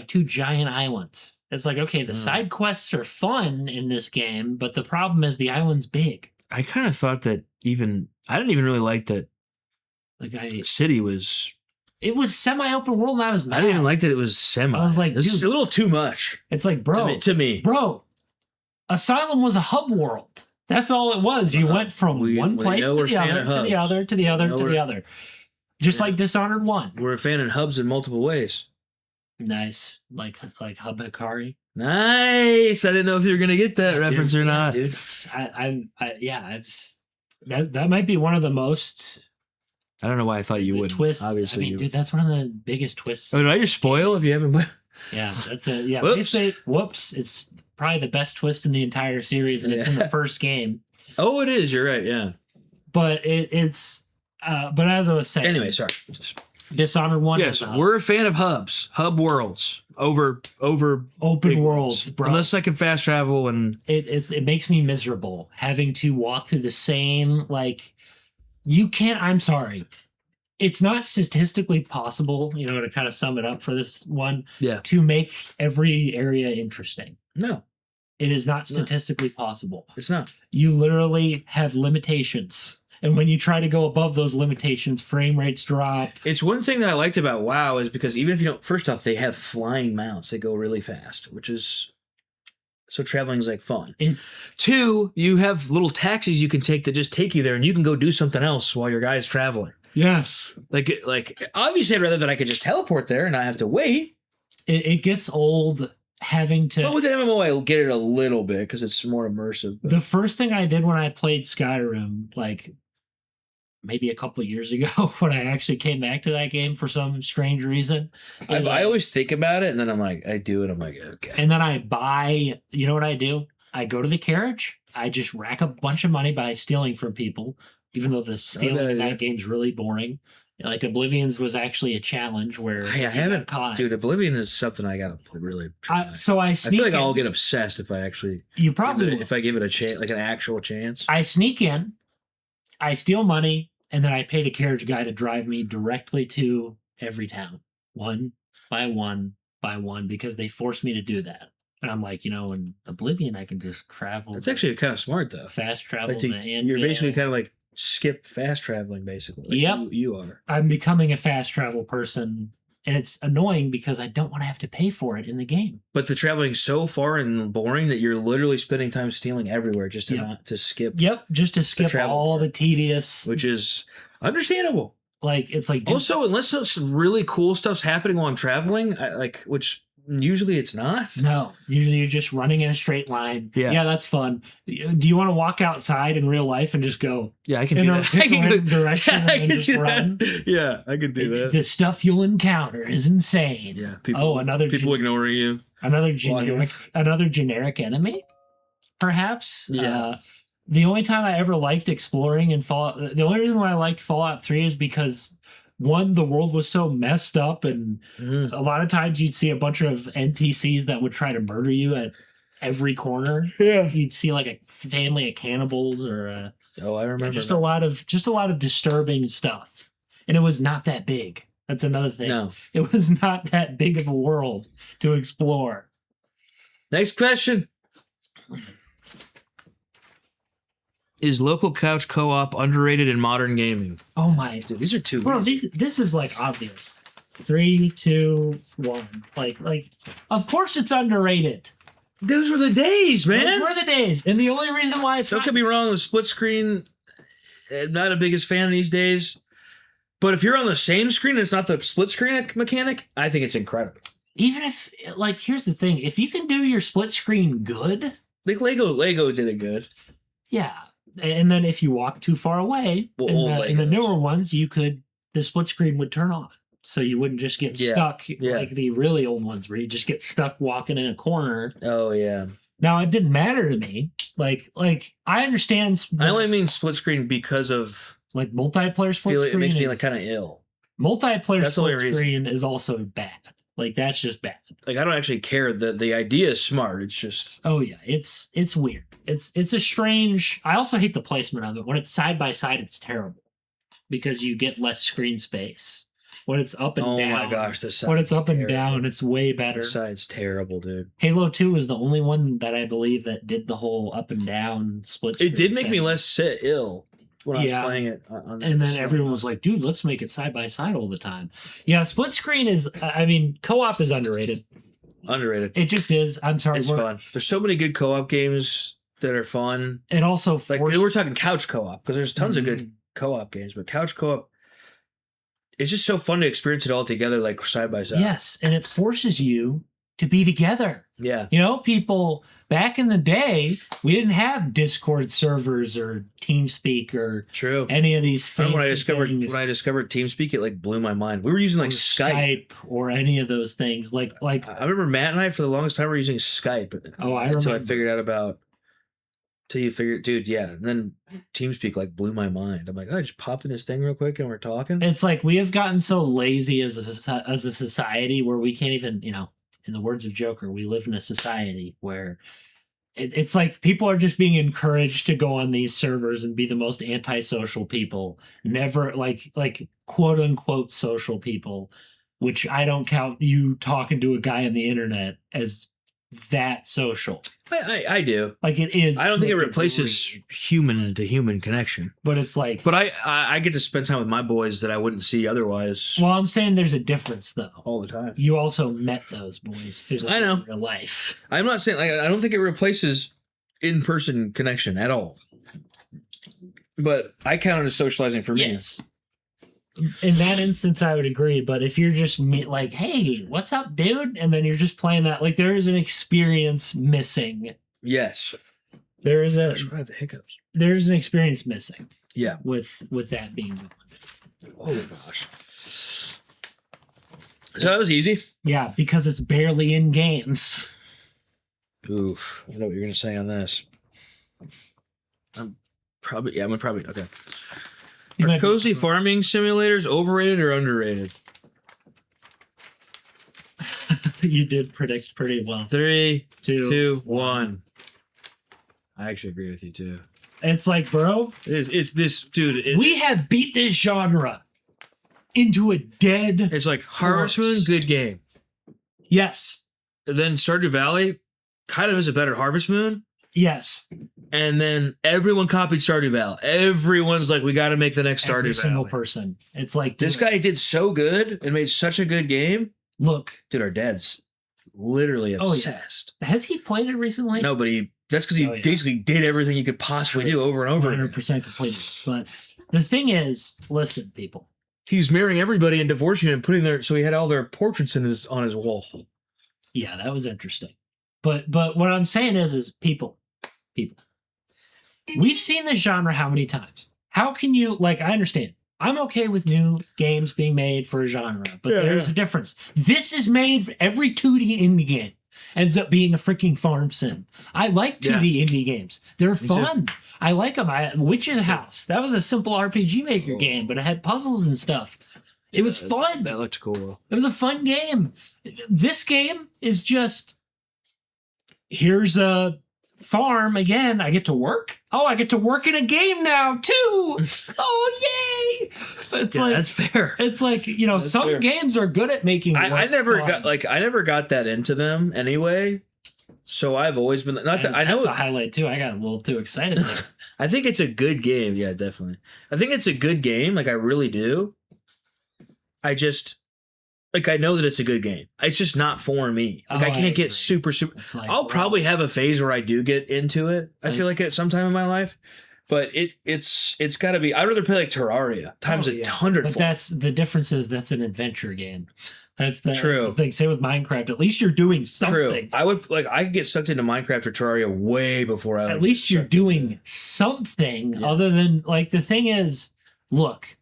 two giant islands. It's like, okay, the side quests are fun in this game, but the problem is the island's big. I kind of thought that I didn't even really like that. Like City was. It was semi-open world, and I was mad. I didn't even like that it was semi. I was like, it's a little too much. It's like, bro, to me, bro, Asylum was a hub world. That's all it was. You went from one place to the other, to the other, to the other, to the other. Just like Dishonored 1. We're a fan of hubs in multiple ways. Nice. Like Hub Hikari. Nice. I didn't know if you were gonna get that reference or not. Dude. That might be one of the most I don't know why I thought you would. Twists. Obviously, dude, that's one of the biggest twists. Oh, did I just spoil if you haven't played? Yeah, that's it. Yeah, Whoops. Whoops. It's probably the best twist in the entire series, and it's in the first game. Oh, it is. You're right. Yeah. But it's but as I was saying. Anyway, sorry. Dishonored 1. Yes, we're a fan of hub worlds over open worlds, bro. Unless I can fast travel and it makes me miserable having to walk through the same you can't. I'm sorry. It's not statistically possible, to kind of sum it up for this one, to make every area interesting. No. It is not statistically possible. It's not. You literally have limitations. And when you try to go above those limitations, frame rates drop. It's one thing that I liked about WoW is because even if you don't, first off, they have flying mounts. They go really fast, which is, so traveling is fun. Two, you have little taxis you can take that just take you there and you can go do something else while your guy's traveling. Yes. Like obviously I'd rather that I could just teleport there and not have to wait. It gets old having to. But with an MMO, I get it a little bit because it's more immersive. But. The first thing I did when I played Skyrim, maybe a couple of years ago, when I actually came back to that game for some strange reason. I always think about it, and then I'm like, I do it. I'm like, okay. And then I buy, you know what I do? I go to the carriage. I just rack up a bunch of money by stealing from people, even though the stealing in that game's really boring. Oblivion's was actually a challenge where I haven't caught. Dude, Oblivion is something I gotta really try. So I sneak. I feel like I'll get obsessed if I actually. You probably if I give it a chance, like an actual chance. I sneak in, I steal money, and then I pay the carriage guy to drive me directly to every town, one by one by one, because they force me to do that. And I'm like, in Oblivion, I can just travel. That's actually kind of smart, though. Fast travel. You're basically kind of skip fast traveling, basically. Yep. You are. I'm becoming a fast travel person, and it's annoying because I don't want to have to pay for it in the game. But the traveling's so far and boring that you're literally spending time stealing everywhere just to not to skip. Yep, just to skip all the tedious. Which is understandable. It's like... Also, unless some really cool stuff's happening while I'm traveling, which... Usually it's not. No, usually you're just running in a straight line. Yeah, that's fun. Do you want to walk outside in real life and just go? Yeah, I can do that. I can go direction and just run. Yeah, I can do that. The stuff you'll encounter is insane. Yeah, people ignoring you. Another generic enemy, perhaps. Yeah. The only time I ever liked exploring in Fallout, the only reason why I liked Fallout 3 is because. One, the world was so messed up, and a lot of times you'd see a bunch of NPCs that would try to murder you at every corner. Yeah, you'd see a family of cannibals, or I remember just a lot of disturbing stuff, and it was not that big. That's another thing. No, it was not that big of a world to explore. Next question. Is local couch co-op underrated in modern gaming? Oh my! Dude, these are two. Bro, this is obvious. 3, 2, 1. Of course it's underrated. Those were the days, man. Those were the days. And the only reason why it's Don't get me wrong, the split screen, I'm not the biggest fan these days. But if you're on the same screen and it's not the split screen mechanic, I think it's incredible. even if, like, here's the thing. If you can do your split screen good. Like Lego did it good. Yeah. And then if you walk too far away, in the newer ones, the split screen would turn on. So you wouldn't just get stuck like the really old ones where you just get stuck walking in a corner. Oh, yeah. Now, it didn't matter to me. Like I understand. I only mean split screen because of... Like multiplayer split screen. It makes me like kind of ill. Multiplayer split screen is also bad. Like, that's just bad. Like, I don't actually care. The idea is smart. It's just... Oh, yeah. It's weird. It's a strange... I also hate the placement of it. When it's side by side, it's terrible. Because you get less screen space. When it's up and down... Oh, my gosh. The side's When it's up terrible. and down, it's way better. The side's terrible, dude. Halo 2 is the only one that I believe that did the whole up and down split screen It did make thing. me less ill when I was playing it. And then everyone was like, dude, let's make it side by side all the time. Yeah, split screen is... I mean, co-op is underrated. Underrated. It just is. I'm sorry. It's fun. There's so many good co-op games that are fun. It also like we're talking couch co-op because there's tons of good co-op games, but couch co-op, it's just so fun to experience it all together, like side by side. Yes, and it forces you to be together. Yeah. You know, people back in the day, we didn't have Discord servers or TeamSpeak or any of these fancy when I things. discovered TeamSpeak, it like blew my mind. We were using like Skype or any of those things. Like I remember Matt and I for the longest time were using Skype. Oh, I remember. Until I figured out about. Till you figured, dude, yeah. And then TeamSpeak like blew my mind. I'm like, oh, I just popped in this thing real quick and we're talking. It's like we have gotten so lazy as a society where we can't even, you know, in the words of Joker, we live in a society where it's like people are just being encouraged to go on these servers and be the most antisocial people. Never like quote unquote social people, which I don't count you talking to a guy on the internet as that social. I do. Like it is. I don't think it replaces human to human connection. But it's like. But I get to spend time with my boys that I wouldn't see otherwise. Well, I'm saying there's a difference though. All the time. You also met those boys physically in real life. I'm not saying like I don't think it replaces in-person connection at all. But I count it as socializing for me. Yes. In that instance, I would agree. But if you're just like, hey, what's up, dude? And then you're just playing that, like, there is an experience missing. Yes. There is I have the hiccups. There's an experience missing. Yeah. With that being gone. Oh, gosh. So that was easy. Yeah, because it's barely in games. Oof. I know what you're going to say on this. I'm probably, okay. Are cozy farming simulators overrated or underrated? You did predict pretty well. 3, 2, 1. I actually agree with you too. It's like, bro, it's this dude. We have beat this genre into a dead. It's like Harvest Moon, good game. Yes. And then Stardew Valley kind of is a better Harvest Moon. Yes. And then everyone copied Stardew Valley. Everyone's like, we got to make the next Stardew Valley. Every single person. It's like, this guy did so good and made such a good game. Look. Dude, our dad's literally obsessed. Oh, yeah. Has he played it recently? No, but that's because he basically did everything he could possibly do over and over. 100% completed. But the thing is, listen, people. He's marrying everybody and divorcing and putting so he had all their portraits on his wall. Yeah, that was interesting. But what I'm saying is people. We've seen this genre how many times? How can you, like, I understand. I'm okay with new games being made for a genre, but there's a difference. This is made for every 2D indie game. Ends up being a freaking farm sim. I like 2D indie games. They're fun. I like them. Witch's House. That was a simple RPG Maker game, but it had puzzles and stuff. It was fun. That looked cool. It was a fun game. This game is just, here's a farm again. I get to work. Oh, I get to work in a game now too. Oh, yay! It's like, that's fair. It's like, you know, some games are good at making. I never got that into them anyway. So I've always been I know it's a highlight too. I got a little too excited. I think it's a good game. Yeah, definitely. I think it's a good game. Like I really do. like I know that it's a good game. It's just not for me. Like I can't get super. Like, I'll probably have a phase where I do get into it. I feel like at some time in my life, but it's got to be. I'd rather play like Terraria times 100. But that's the difference. Is that's an adventure game. That's the True thing. Same with Minecraft. At least you're doing something. True. I would I could get sucked into Minecraft or Terraria way before I. At least you're doing something other than like the thing is, look.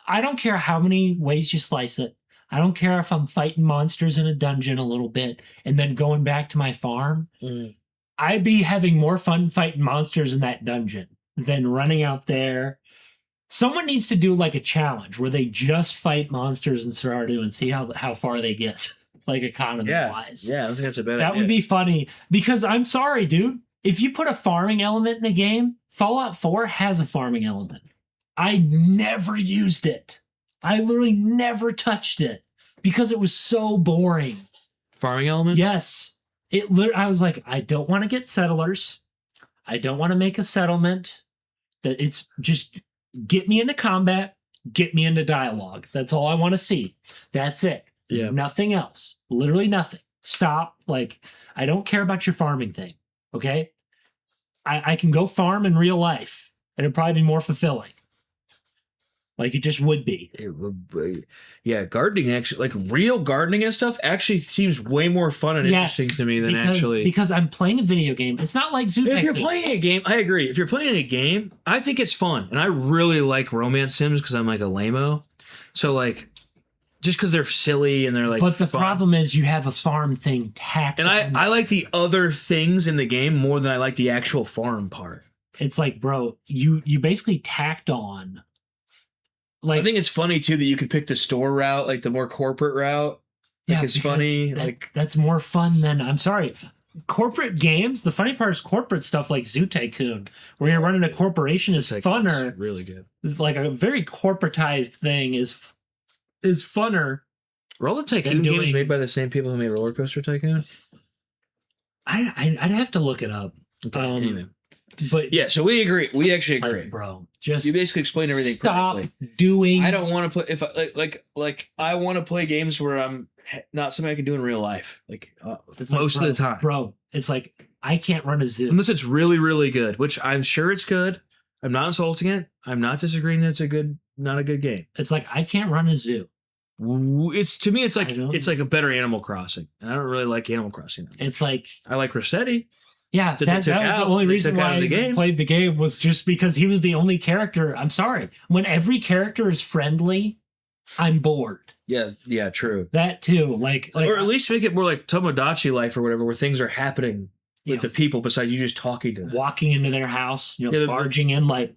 I don't care how many ways you slice it. I don't care if I'm fighting monsters in a dungeon a little bit and then going back to my farm. I'd be having more fun fighting monsters in that dungeon than running out there. Someone needs to do like a challenge where they just fight monsters in Stardew and see how far they get, like economy-wise. Yeah, I think that's a better. That would be funny because I'm sorry, dude. If you put a farming element in a game, Fallout 4 has a farming element. I never used it. I literally never touched it because it was so boring. Farming element? Yes. I was like, I don't want to get settlers. I don't want to make a settlement. That it's just get me into combat, get me into dialogue. That's all I want to see. That's it. Yeah. Nothing else. Literally nothing. Stop. Like, I don't care about your farming thing. Okay? I can go farm in real life and it'd probably be more fulfilling. Like it just would be. It would be. Yeah, gardening actually, like real gardening and stuff, actually seems way more fun and interesting to me than because I'm playing a video game. It's not like Zoo. If you're playing a game, I agree. If you're playing a game, I think it's fun, and I really like romance sims because I'm like a lame-o. So like, just because they're silly and they're like. But the fun. problem is you have a farm thing tacked. And I like the other things in the game more than I like the actual farm part. It's like, bro, you basically tacked on. Like, I think it's funny too that you could pick the store route, like the more corporate route. Like it's funny. That's more fun than I'm sorry. Corporate games. The funny part is corporate stuff like Zoo Tycoon, where you're running a corporation, is funner. Really good. Like a very corporatized thing is funner. Are all the Tycoon games made by the same people who made Roller Coaster Tycoon? I'd have to look it up. Anyway. But yeah, so we agree. We actually agree, like, bro. Just you basically explained everything perfectly. Doing. I don't want to play if I, like I want to play games where I'm not something I can do in real life. Like most of the time, bro. It's like I can't run a zoo unless it's really really good, which I'm sure it's good. I'm not insulting it. I'm not disagreeing that it's not a good game. It's like I can't run a zoo. It's to me, it's like a better Animal Crossing. And I don't really like Animal Crossing. It's like I like Rossetti. Yeah, that was the only reason why I played the game was just because he was the only character. I'm sorry. When every character is friendly, I'm bored. Yeah, true. That too. Like or at least make it more like Tomodachi life or whatever, where things are happening with the people besides you just talking to them. Walking into their house, barging in like,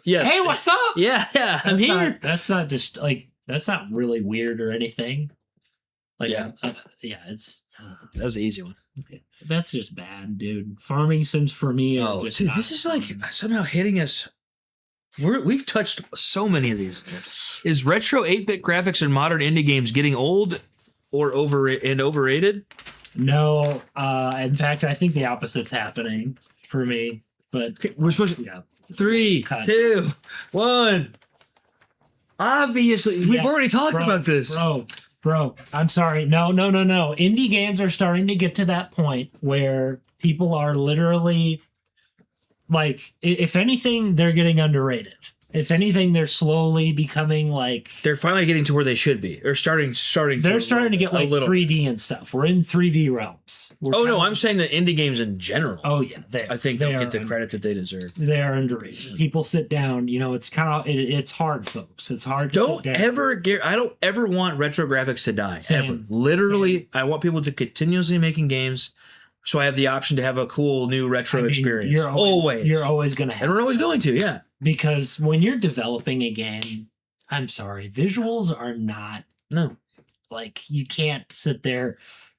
hey, what's up? Yeah, I'm here. That's not just like, that's not really weird or anything. Like, it's... that was an easy one. That's just bad, dude. Farming sims for me are just dude, this is like somehow hitting us. We've touched so many of these. Is retro 8-bit graphics in modern indie games getting old or overrated? No. In fact, I think the opposite's happening for me. But okay, we're supposed to 3, 2, 1. Obviously, we've already talked about this. Bro, I'm sorry. No. Indie games are starting to get to that point where people are literally like, if anything, they're getting underrated. If anything, they're slowly becoming like... They're finally getting to where they should be. They're starting to get like 3D and stuff. We're in 3D realms. I'm saying the indie games in general. Oh, yeah. I think they'll get the credit that they deserve. They are underrated. People sit down. It's kind of... It's hard, folks. It's hard to sit down. I don't ever want retro graphics to die. Same. Ever. Literally, I want people to continuously making games so I have the option to have a cool new retro experience. You're always going to have... And we're always going to, yeah. Because when you're developing a game, I'm sorry, visuals are not... No. Like, you can't sit there...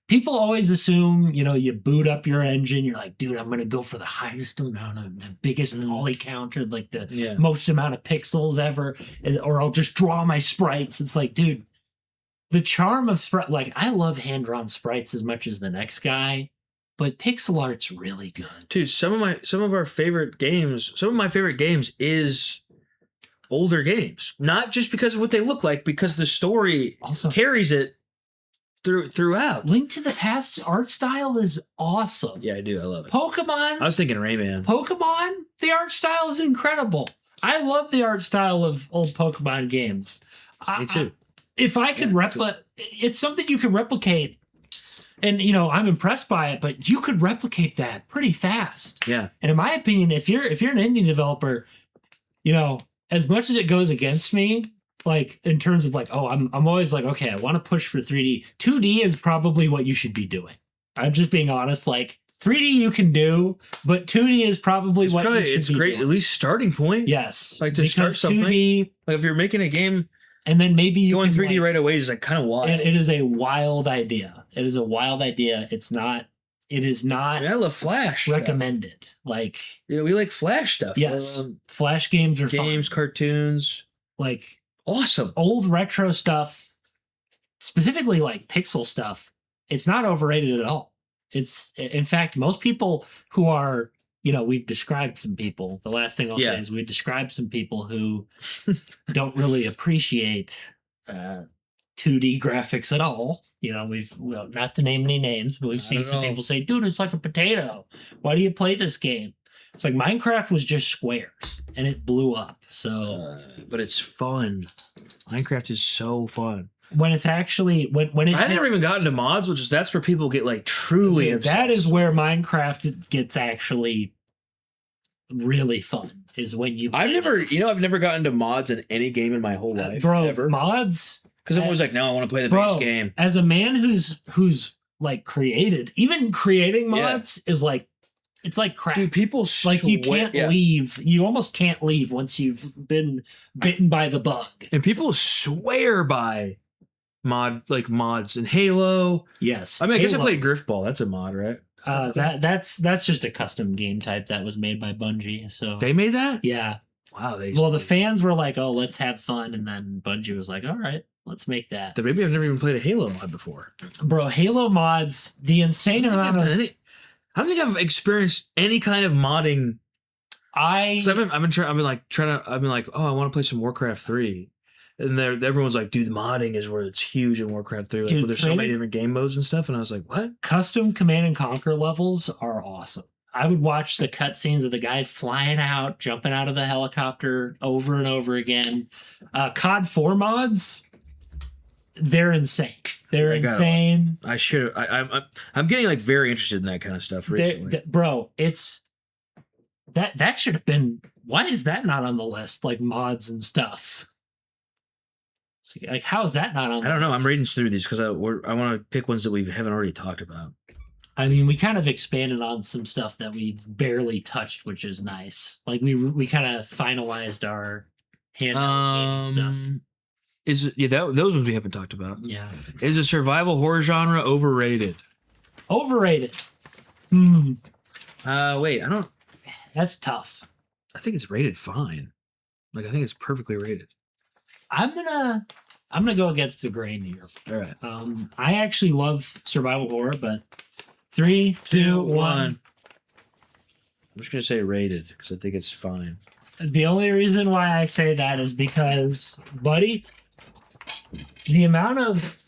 People always assume, you boot up your engine, you're like, dude, I'm going to go for the highest amount of... the biggest poly counter, like the most amount of pixels ever, or I'll just draw my sprites. It's like, dude, the charm of... Like, I love hand-drawn sprites as much as the next guy. But pixel art's really good. Dude, some of my favorite games is older games. Not just because of what they look like, because the story Also, carries it throughout. Link to the Past's art style is awesome. Yeah, I do. I love it. Pokemon, I was thinking Rayman. the art style is incredible. I love the art style of old Pokemon games. Me too. If I could it's something you can replicate. And, I'm impressed by it, but you could replicate that pretty fast. Yeah. And in my opinion, if you're an indie developer, as much as it goes against me, like in terms of like, I'm always like, okay, I want to push for 3D. 2D is probably what you should be doing. I'm just being honest. Like 3D you can do, but 2D is probably you should be doing. It's great, at least starting point. Yes. Like to start something. 2D, like if you're making a game, and then maybe you going 3D right away is like kind of wild. It is a wild idea. It is a wild idea. It is not. I love Flash. Recommended. Stuff. Like we like Flash stuff. Yes, Flash games are fun. Cartoons, like awesome old retro stuff, specifically like pixel stuff. It's not overrated at all. It's in fact most people who are. We've described some people. The last thing I'll say is we've described some people who don't really appreciate 2D graphics at all. Not to name any names, but we've seen some people say, dude, it's like a potato. Why do you play this game? It's like Minecraft was just squares and it blew up. So, but it's fun. Minecraft is so fun. When it's actually I never even gotten to mods, that's where people get like truly obsessed. That is where Minecraft gets actually really fun. Is when you I've never gotten to mods in any game in my whole life, bro. Ever. Mods, because I'm always like, no, I want to play the base game. As a man who's like creating mods is like. It's like crack. Dude, people like you can't leave. You almost can't leave once you've been bitten by the bug. And people swear by mods in Halo. Yes. I mean, I guess I played Griffball. That's a mod, right? That's just a custom game type that was made by Bungie. So they made that? Yeah. Wow. The fans were like, "Oh, let's have fun," and then Bungie was like, "All right, let's make that." Then maybe I've never even played a Halo mod before. Bro, Halo mods, the insane amount of. I don't think I've experienced any kind of modding. I've been like, oh, I want to play some Warcraft 3. And everyone's like, dude, the modding is where it's huge in Warcraft 3. Like, dude, there's so many different game modes and stuff. And I was like, what? Custom Command and Conquer levels are awesome. I would watch the cutscenes of the guys flying out, jumping out of the helicopter over and over again. COD 4 mods, they're insane. They're insane. I'm getting like very interested in that kind of stuff recently. Bro, it's that should have been. Why is that not on the list? Like mods and stuff. Like how is that not on? I don't know. I'm reading through these because I want to pick ones that we haven't already talked about. I mean, we kind of expanded on some stuff that we've barely touched, which is nice. Like we kind of finalized our handheld stuff. Those ones we haven't talked about. Yeah. Is a survival horror genre overrated? Overrated. Wait, I don't. That's tough. I think it's rated fine. Like I think it's perfectly rated. I'm gonna go against the grain here. All right. I actually love survival horror, but 3, 2, 1. I'm just gonna say rated because I think it's fine. The only reason why I say that is because, buddy, the amount of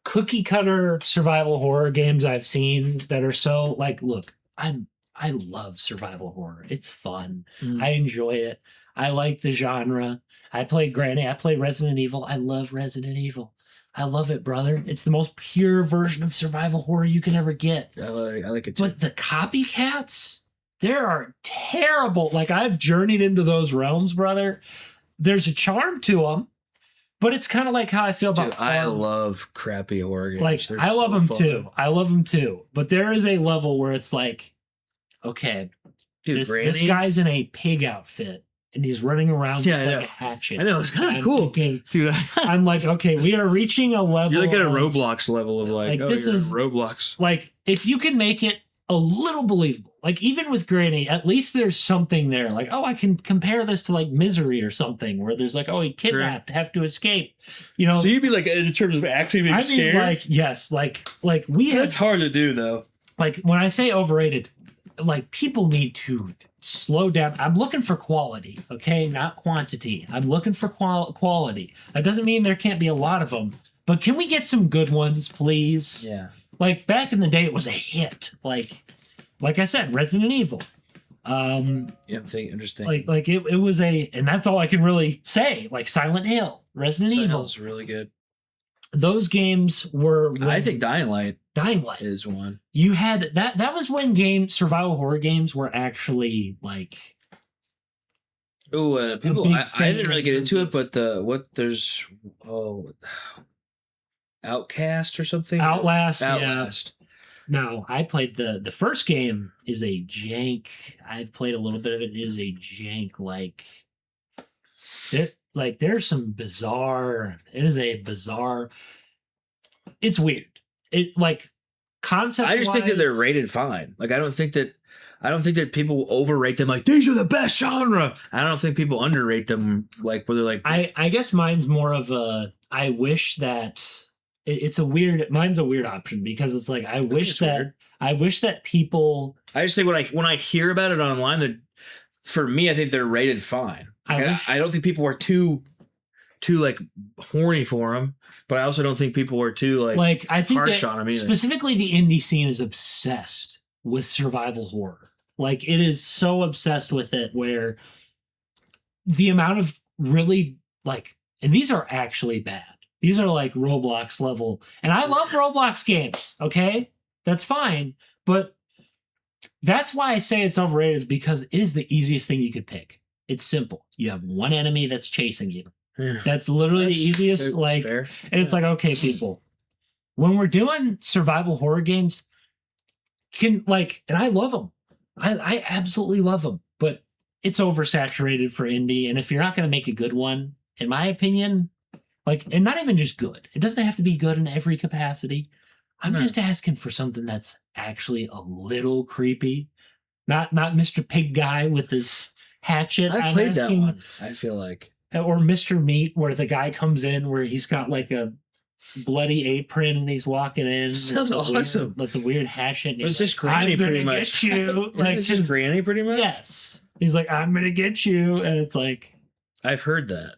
cookie cutter survival horror games I've seen that are so like, look, I love survival horror. It's fun. I enjoy it. I like the genre. I play Resident Evil. I love Resident Evil. I love it, brother. It's the most pure version of survival horror you can ever get. I like it too. But the copycats, there are terrible. Like I've journeyed into those realms, brother. There's a charm to them, but it's kind of like how I feel about. Dude, I love crappy horror games. Like I love them too. I love them too. But there is a level where it's like, okay, dude, this guy's in a pig outfit and he's running around with like a hatchet. I know, it's kind of cool. Thinking, dude, I'm like, okay, we are reaching a level. You're like at a Roblox level of like this is Roblox. Like if you can make it a little believable. Like even with Granny, at least there's something there. Like, oh, I can compare this to like Misery or something where there's like, oh, he kidnapped, have to escape. You know. So you'd be like in terms of actually being scared? Like, yes, like we have. That's hard to do though. Like when I say overrated, like people need to slow down. I'm looking for quality, okay, not quantity. I'm looking for quality. That doesn't mean there can't be a lot of them, but can we get some good ones, please? Yeah. Like back in the day, it was a hit. Like I said, Resident Evil. Yeah, interesting. Like it was and that's all I can really say. Like Silent Hill, Resident Evil. Hill's really good. Those games were. I think Dying Light is one. You had that. That was when survival horror games were actually like. Oh, people! I didn't really get into it, but there's Outcast or something. Outlast. Yeah. No, I played the first game is a jank. I've played a little bit of it. It is a jank there's some bizarre. It is a bizarre. It's weird. It like concept. I just think that they're rated fine. Like I don't think that people overrate them. Like these are the best genre. I don't think people underrate them. Like where they're like. I guess mine's more of a. I wish that. It's a weird. Mine's a weird option because it's like I wish that people. I just think when I hear about it online, that for me, I think they're rated fine. I don't think people are too like horny for them, but I also don't think people are too like I think harsh that on them either. Specifically, the indie scene is obsessed with survival horror. Like it is so obsessed with it, where the amount of really and these are actually bad. These are like Roblox level. And I love Roblox games, okay? That's fine. But that's why I say it's overrated, is because it is the easiest thing you could pick. It's simple. You have one enemy that's chasing you. That's literally the easiest. Fair. And it's like, okay, people, when we're doing survival horror games, and I love them. I absolutely love them. But it's oversaturated for indie. And if you're not going to make a good one, in my opinion... and not even just good. It doesn't have to be good in every capacity. I'm just asking for something that's actually a little creepy. Not Mr. Pig Guy with his hatchet. I played that one. I feel like. Or Mr. Meat, where the guy comes in where he's got like a bloody apron and he's walking in. Sounds awesome. With the weird hatchet. It's just Granny pretty much. Get you. It's just Granny pretty much? Yes. He's like, I'm going to get you. And it's like. I've heard that.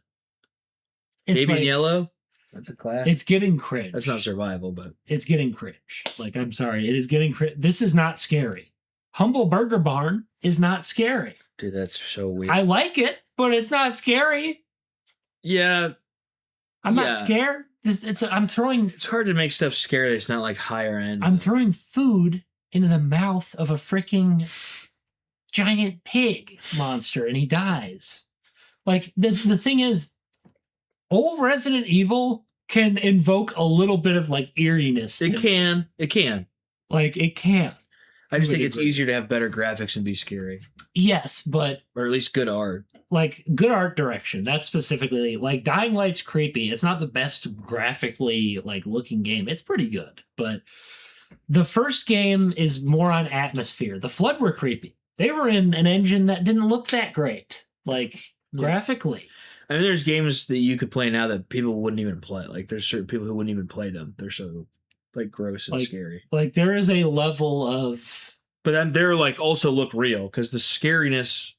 Baby in Yellow? That's a classic. It's getting cringe. That's not survival, but... It's getting cringe. I'm sorry. It is getting cringe. This is not scary. Humble Burger Barn is not scary. Dude, that's so weird. I like it, but it's not scary. Yeah. I'm not scared. I'm throwing... It's hard to make stuff scary that's not like higher end. I'm throwing food into the mouth of a freaking giant pig monster and he dies. The thing is... Old Resident Evil can invoke a little bit of eeriness. It can. It can. I just think it's easier to have better graphics and be scary. Yes, but... Or at least good art. Good art direction. That's specifically... Dying Light's creepy. It's not the best graphically, looking game. It's pretty good. But the first game is more on atmosphere. The Flood were creepy. They were in an engine that didn't look that great. Graphically. I mean, there's games that you could play now that people wouldn't even play. There's certain people who wouldn't even play them. They're so, gross and scary. There is a level of... But then they're, also look real. Because the scariness...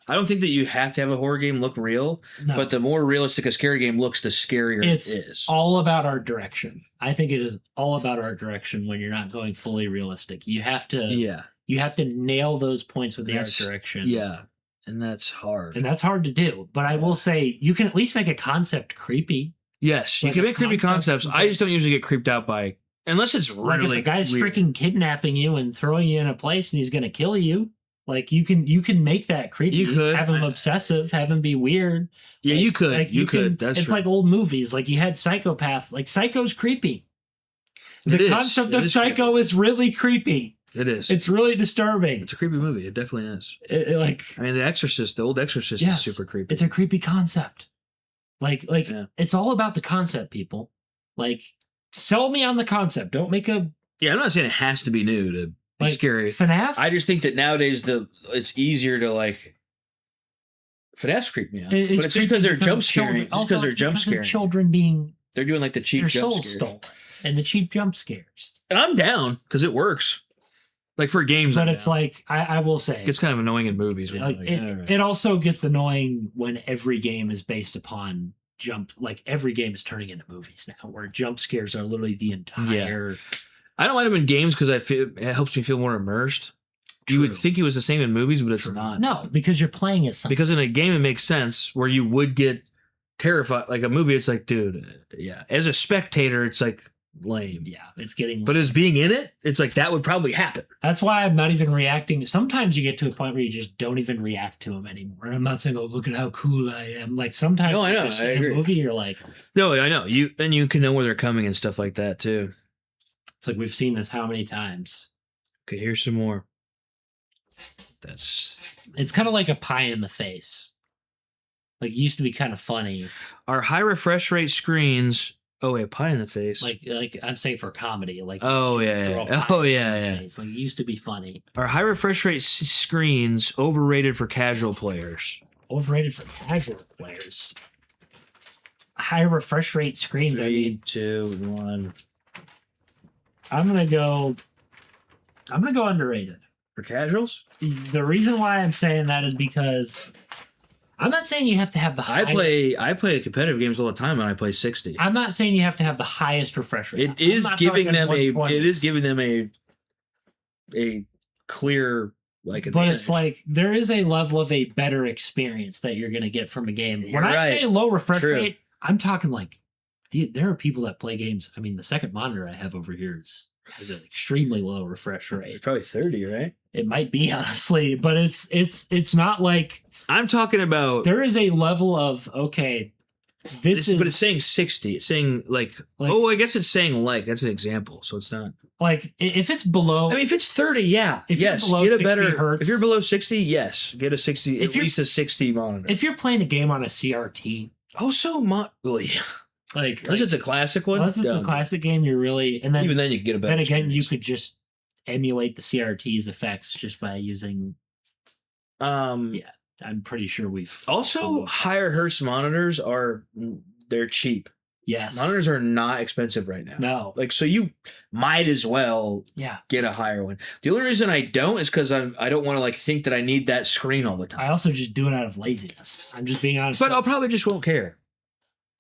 I don't think that you have to have a horror game look real. No. But the more realistic a scary game looks, the scarier it is. It's all about art direction. I think it is all about art direction when you're not going fully realistic. You have to... Yeah. You have to nail those points with the art direction. Yeah. And that's hard. And that's hard to do. But I will say, you can at least make a concept creepy. Yes, you can make creepy concepts. I just don't usually get creeped out by... Unless it's really if a guy's weird. Freaking kidnapping you and throwing you in a place and he's going to kill you, you can make that creepy. You could. Have him obsessive, have him be weird. Yeah, you could. You could. That's It's true. like old movies. You had Psychopaths. Psycho's creepy. The concept of Psycho is really creepy. It is. It's really disturbing. It's a creepy movie. It definitely is. I mean, The Exorcist, the old Exorcist is super creepy. It's a creepy concept. It's all about the concept, people. Sell me on the concept. Don't make a... Yeah, I'm not saying it has to be new to be scary. FNAF? I just think that nowadays it's easier to FNAF's creep me out. But it's just because they're jump scaring. Just because they're jump scaring. Children being... They're doing the cheap jump scares. Stolen. And the cheap jump scares. And I'm down because it works. Like for games, but it's like I will say it's kind of annoying in movies. like, it also gets annoying when every game is based upon jump. Like every game is turning into movies now, where jump scares are literally the entire. I don't mind them in games because it helps me feel more immersed. True. You would think it was the same in movies, but it's not. No, because you're playing as something. Because in a game, it makes sense where you would get terrified. Like a movie, it's like, dude, yeah. As a spectator, it's like lame. Yeah, it's getting. But as being in it, it's like that would probably happen. That's why I'm not even reacting. Sometimes you get to a point where you just don't even react to them anymore. And I'm not saying, "Oh, look at how cool I am." Like sometimes, No, I know. in a movie, you're like, No, I know. You can know where they're coming and stuff like that too. it's like we've seen this how many times. Okay, here's some more. It's kind of like a pie in the face. Like it used to be kind of funny. Our high refresh rate screens. Oh, wait, pie in the face. Like I'm saying for comedy. Like Oh, you yeah, throw yeah. a pie Oh, in yeah, someone's yeah. face. Like it used to be funny. Are high refresh rate screens overrated for casual players? Overrated for casual players. High refresh rate screens. 3, 2, 1. I'm gonna go underrated. For casuals? The reason why I'm saying that is because I'm not saying you have to have the highest. I play competitive games all the time and I play 60. I'm not saying you have to have the highest refresh rate. It is giving them a a clear like but advantage. it's like there is a level of a better experience that you're going to get from a game. You're When I right. say low refresh True. rate, I'm talking like there are people that play games. I mean, the second monitor I have over here has an extremely low refresh rate. It's probably 30, right? It might be honestly, but it's not like I'm talking about there is a level of okay. This is but it's saying 60. It's saying like oh, I guess it's saying like that's an example, so it's not. like if it's below. I mean, if it's 30, yeah, If you're yes, below get a 60 better. hertz- If you're below 60, yes, get a 60. If At you're- least a 60 monitor. if you're playing a game on a CRT, Also, well, yeah. like Unless it's a classic one. unless it's a done. classic game, you're really and then Even then, you can get a better. then again you experience. could just emulate the CRT's effects just by using. Yeah, I'm pretty sure we've Also, higher hertz monitors they're cheap. Yes. Monitors are not expensive right now. No. Like, so you might as well Yeah. get a higher one. The only reason I don't is because I don't want to like think that I need that screen all the time. I also just do it out of laziness. I'm just being honest. But I'll probably just won't care.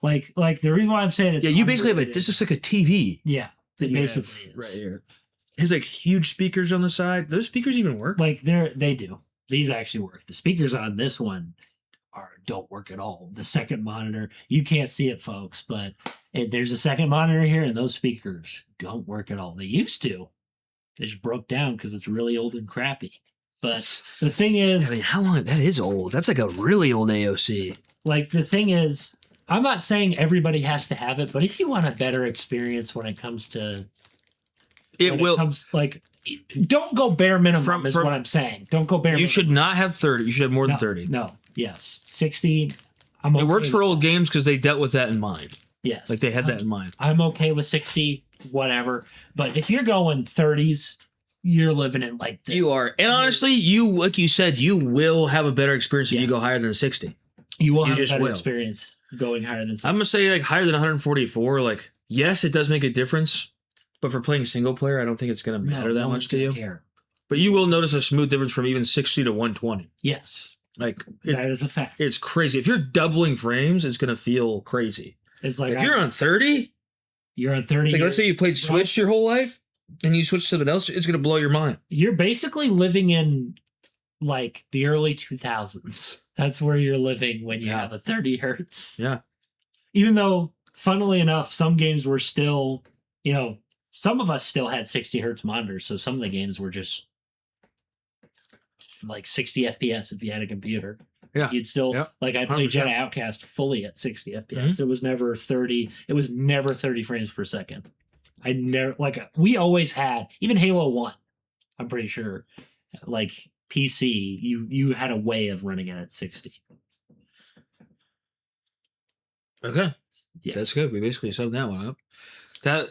like the reason why I'm saying it's Yeah, you basically have underrated- this is like a TV. Yeah. It you have basically is. right here. It has like huge speakers on the side. Do those speakers even work? Like they do. These actually work. The speakers on this one don't work at all. The second monitor, you can't see it, folks, but there's a second monitor here, and those speakers don't work at all. They used to. They just broke down because it's really old and crappy. But the thing is, I mean, how long? That is old. That's like a really old AOC. like the thing is, I'm not saying everybody has to have it, but if you want a better experience when it comes to like don't go bare minimum is what I'm saying. Don't go bare minimum. You should not have 30. You should have more than No, 30. No. Yes. 60. I'm It works okay for with old games because they dealt with that in mind. Yes. Like they had that in mind. I'm okay with 60, whatever. But if you're going 30s, you're living in like the, You are. And honestly, like you said, you will have a better experience if you Yes. go higher than 60. you will you have a just better will. experience going higher than 60. I'm going to say like higher than 144. Like, yes, it does make a difference. But for playing single player, I don't think it's going to matter that no much one's to gonna you. care. But you will notice a smooth difference from even 60 to 120. Yes. Like, That is a fact. it's crazy. If you're doubling frames, it's going to feel crazy. It's like If you're on 30, you're on 30. like let's say you played Switch your whole life and you switch to something else, it's going to blow your mind. You're basically living in like the early 2000s. That's where you're living when you Yeah. have a 30 hertz. Yeah. Even though, funnily enough, some games were still, some of us still had 60 hertz monitors. So some of the games were just like 60 FPS if you had a computer. Yeah. You'd still, Yeah. like I played 100%. Jedi Outcast fully at 60 FPS. It was never 30. It was never 30 frames per second. I never, we always had, even Halo 1, I'm pretty sure, like PC, you had a way of running it at 60. Okay. Yeah. That's good. We basically summed that one up.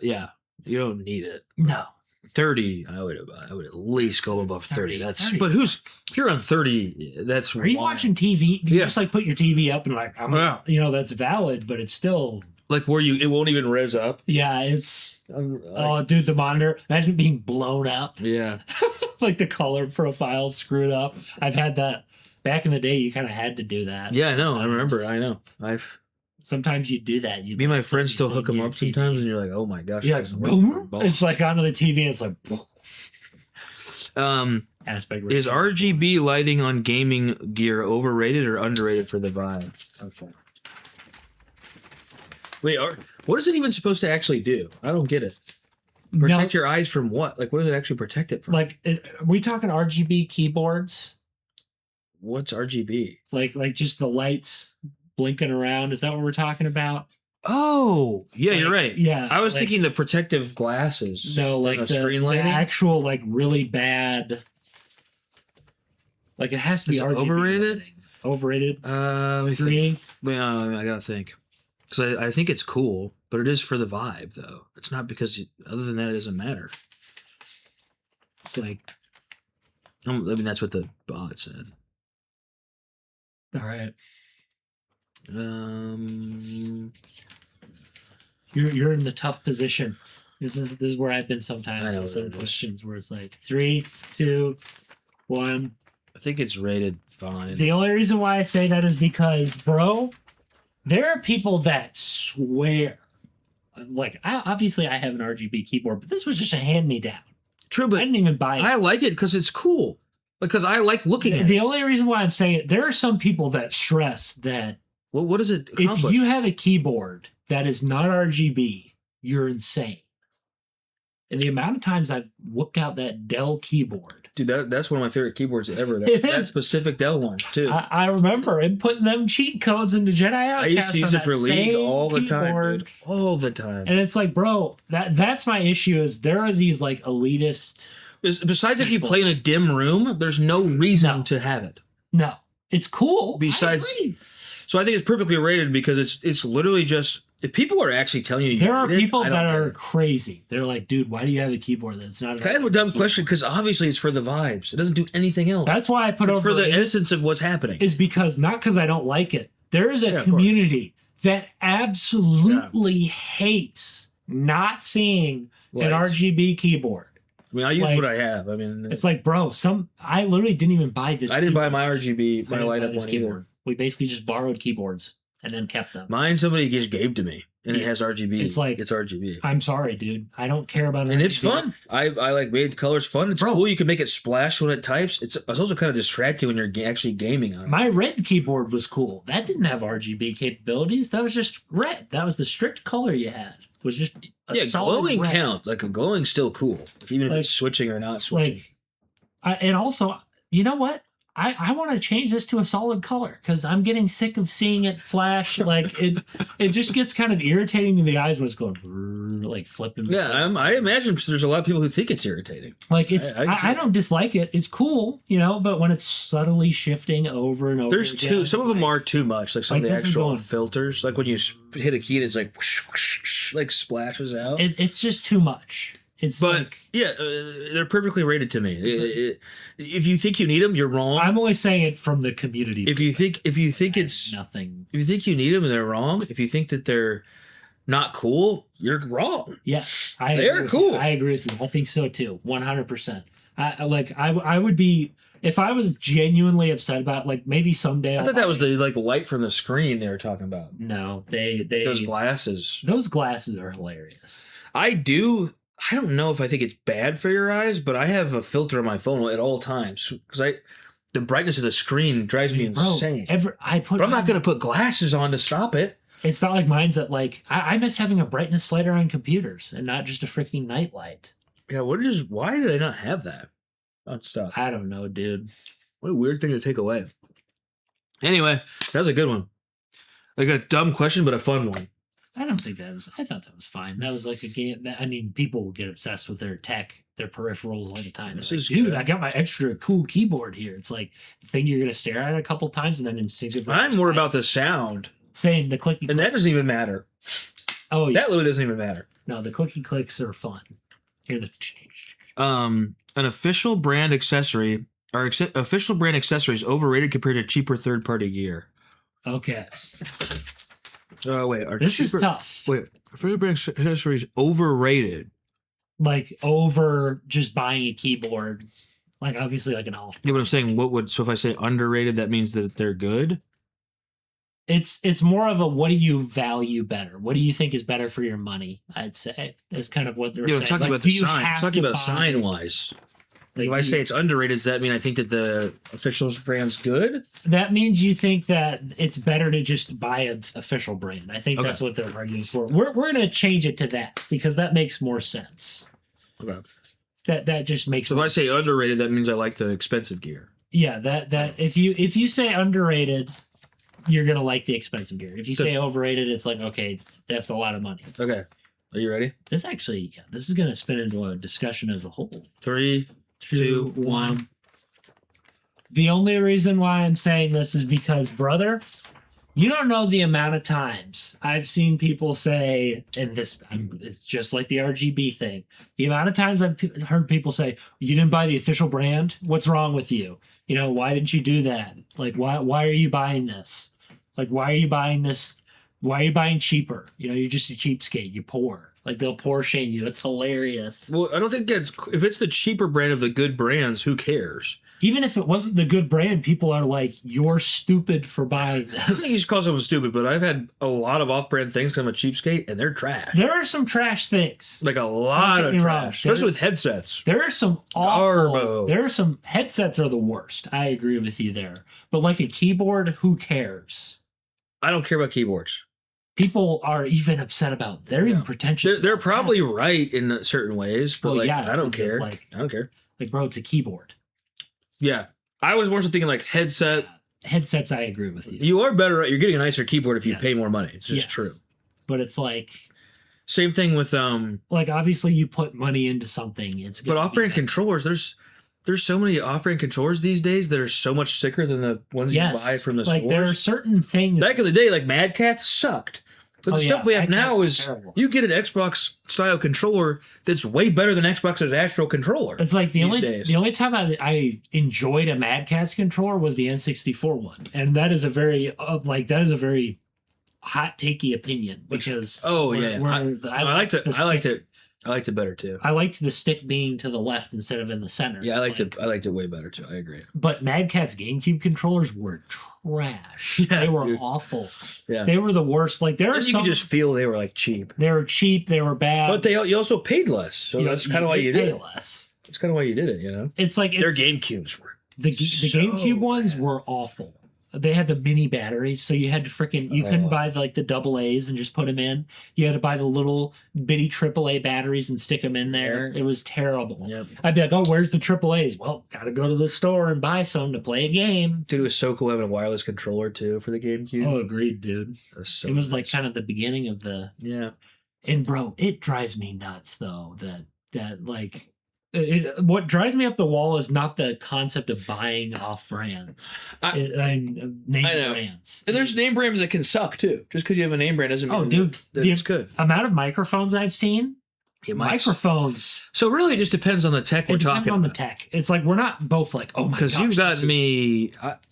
You don't need it. No. 30, I would at least go above 30. 30. That's 30. but if you're on 30, that's Are you wild. watching TV? Do you Yeah. just like put your TV up and like, Yeah. that's valid, but it's still, Like where it won't even res up. yeah, it's, oh, dude, the monitor, imagine it being blown up. Yeah. like the color profile screwed up. I've had that back in the day. You kind of had to do that. Yeah, I know. I remember. I know. Sometimes you do that. Me and my friends still hook them up sometimes, and you're like, oh my gosh. Yeah, it's like onto the TV, and it's like. Aspect is RGB lighting on gaming gear overrated or underrated for the vibe? Okay. Wait, what is it even supposed to actually do? I don't get it. Protect your eyes from what? Like, what does it actually protect it from? Like, are we talking RGB keyboards? What's RGB? Like just the lights blinking around. Is that what we're talking about? Oh, yeah, you're right. Yeah, I was thinking the protective glasses. No, like the screen the lighting. actual like really bad. Like it has to be RGB overrated. Lighting. Overrated. Let me think. I gotta think. Because I think it's cool, but it is for the vibe, though. It's not because, other than that, it doesn't matter. Like, I mean, that's what the bot said. All right. You're You're in the tough position. This is where I've been sometimes. I know with certain questions where it's like 3, 2, 1. I think it's rated fine. The only reason why I say that is because, bro, there are people that swear. Like, obviously I have an RGB keyboard, but this was just a hand-me-down. True, but I didn't even buy it. I like it because it's cool. Because I like looking at it. The only reason why I'm saying it, there are some people that stress that What does it accomplish? if you have a keyboard that is not RGB, you're insane. And the amount of times I've whooped out that Dell keyboard. Dude, that's one of my favorite keyboards ever. That specific Dell one, too. I remember him putting them cheat codes into Jedi Outcast. I used to use it for League all the time, keyboard. dude. All the time. And it's like, bro, that's my issue is there are these like elitist... Besides if you play in a dim room, there's no reason to have it. No. It's cool. Besides... So I think it's perfectly rated because it's literally just... If people are actually telling you... There are people that are crazy. They're like, dude, why do you have a keyboard that's not... Kind of a dumb question because obviously it's for the vibes. It doesn't do anything else. That's why I put it's for the essence of what's happening. Is because, not because I don't like it. There is a community that absolutely hates not seeing an RGB keyboard. I mean, I use what I have. I mean... It's like, bro, I literally didn't even buy this I didn't buy my RGB, my light-up one either. We basically just borrowed keyboards and then kept them. Mine somebody just gave to me, and it has RGB. It's like it's RGB. I'm sorry, dude. I don't care about it. And it's fun. I like made colors fun. It's cool. You can make it splash when it types. It's also kind of distracting when you're actually gaming on it. My red keyboard was cool. That didn't have RGB capabilities. That was just red. That was the strict color you had. It was just a solid glowing red. counts. Like glowing's still cool, even if it's switching or not switching. And also, you know what? I want to change this to a solid color because I'm getting sick of seeing it flash. Like it just gets kind of irritating to the eyes when it's going like flipping. Yeah, I imagine there's a lot of people who think it's irritating. Like I don't dislike it. It's cool, but when it's subtly shifting over and over. There's again, some of them are too much. Like some of the actual filters, like when you hit a key and it's like whoosh, whoosh, whoosh, like splashes out. It's just too much. They're perfectly rated to me. If you think you need them, you're wrong. I'm only saying it from the community. If you think it's nothing, if you think you need them and they're wrong, if you think that they're not cool, you're wrong. Yes, they're cool. I agree with you. I think so too. 100%. I would be if I was genuinely upset about maybe someday. I thought that was the light from the screen they were talking about. No, they those glasses. Those glasses are hilarious. I don't know if I think it's bad for your eyes, but I have a filter on my phone at all times because the brightness of the screen drives me insane. But I'm not going to put glasses on to stop it. It's not like mine's that I miss having a brightness slider on computers and not just a freaking night light. Yeah, why do they not have that on stuff? I don't know, dude. What a weird thing to take away. Anyway, that was a good one. Like a dumb question, but a fun one. I don't think I thought that was fine. That was like a game that, people get obsessed with their tech, their peripherals all the time. Like, dude, I got my extra cool keyboard here. It's like the thing you're going to stare at a couple times and then instinctively. I'm more about the sound. Same, the clicky clicks. And that doesn't even matter. Oh, yeah. That really doesn't even matter. No, the clicky clicks are fun. Hear the. An official brand accessory official brand accessories overrated compared to cheaper third-party gear. Okay. Wait. This is tough. Wait. Official brand accessories overrated. Like over just buying a keyboard. Like obviously like an off. Yeah, but I'm saying so if I say underrated, that means that they're good? It's more of a what do you value better? What do you think is better for your money? I'd say is kind of what they're Yeah, saying. I'm talking Like, about do the you sign. have Talking to about buy- sign wise. like, If I say it's underrated, does that mean I think that the official brand's good? that means you think that it's better to just buy an official brand. I think Okay. that's what they're arguing for. We're going to change it to that because that makes more sense. Okay. That just makes So if I say underrated, that means I like the expensive gear. yeah. That if you say underrated, you're gonna like the expensive gear. If you say overrated, it's like okay, that's a lot of money. Okay. Are you ready? This actually, yeah, this is gonna spin into a discussion as a whole. 3, 2, 1. The only reason why I'm saying this is because, brother, you don't know the amount of times I've seen people say, and it's just like the RGB thing. The amount of times I've heard people say, "You didn't buy the official brand. What's wrong with you? You know, why didn't you do that? Like, why are you buying this? Like, why are you buying this? Why are you buying cheaper? You know, you're just a cheapskate. You're poor. Like they'll poor shame you. It's hilarious. Well, I don't think that's if it's the cheaper brand of the good brands, who cares? Even if it wasn't the good brand, people are like, "You're stupid for buying I think you this." should call someone stupid, but I've had a lot of off-brand things because I'm a cheapskate, and they're trash. There are some trash things. Like a lot Don't of get me wrong. trash, especially with headsets. There are some awful. Garbo. There are some headsets are the worst. I agree with you there. But like a keyboard, who cares? I don't care about keyboards. People are even upset about. They're even pretentious. They're about probably that. right in certain ways, but Well, like yeah, I don't because of, care. like- I don't care. Like, bro, it's a keyboard. Yeah, I was more so thinking like headset. Headsets, I agree with you. You are better. You're getting a nicer keyboard if you Yes. pay more money. It's just Yes. true. But it's like Same thing with obviously you put money into something. It's but gonna be off-brand better. controllers. There's so many off-brand controllers these days that are so much sicker than the ones you buy from the like there are stores. certain things. Back in the day, like Mad Catz sucked. But the Oh, stuff yeah, we have Mad Catz now was is terrible. you get an Xbox style controller that's way better than Xbox's actual controller. It's like these days. the only time I enjoyed a Mad Catz controller was the N64 one, and that is a very hot takey opinion because Oh where- yeah, where I liked it. the I liked stick- it. I liked it better too. I liked the stick being to the left instead of in the center. Yeah, I liked Like, it. I liked it way better too. I agree. But Mad Catz GameCube controllers were trash. Yeah, They were dude. awful. Yeah, They were the worst. Like there are and you some. could just feel they were like cheap. They were cheap. They were bad. But you also paid less, so that's kind of why you did pay it. less. That's kind of why you did it. You know, It's like their it's, GameCubes were. the so GameCube ones were awful. They had the mini batteries, so you had to you couldn't buy the double A's and just put them in. You had to buy the little bitty AAA batteries and stick them in there. It was terrible. Yep. I'd be like, "Oh, where's the triple A's?" Well, gotta go to the store and buy some to play a game. Dude, it was so cool having a wireless controller too for the GameCube. Oh, agreed, dude. That was so It was like nice. kind of the beginning of the. Yeah. And bro, it drives me nuts though that like. What drives me up the wall is not the concept of buying off brands. Name I know. brands. And there's name brands that can suck too. Just because you have a name brand doesn't mean Oh, dude, that it's good. Amount of microphones I've seen. It might- Microphones. So really, it just depends on the tech It we're depends talking on the about. tech. It's like we're not both like, oh my god. Because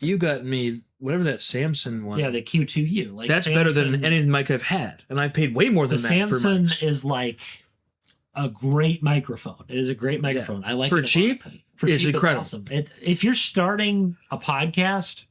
you got me whatever that Samsung one. Yeah, the Q2U. Like that's better than Samsung- any mic I've had, and I've paid way more The than that for Samsung mics. is like a great microphone. It is a great microphone. I like For it a lot. cheap, For it's cheap, incredible. It's awesome. If you're starting a podcast,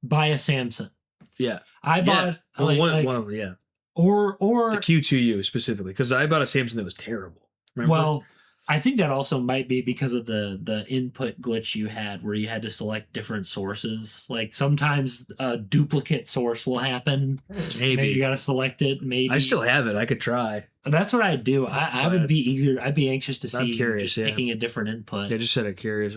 buy a Samsung. Yeah, I bought Well, like, one like- of them, yeah, or the Q2U specifically, because I bought a Samsung that was terrible. Remember? well, I think that also might be because of the input glitch you had where you had to select different sources. Like sometimes a duplicate source will happen. Maybe you maybe got to select it. Maybe I still have it. I could try. That's what I'd do. I would be eager. I'd be anxious to I'm see curious, just yeah. picking a different input. I just had a curious.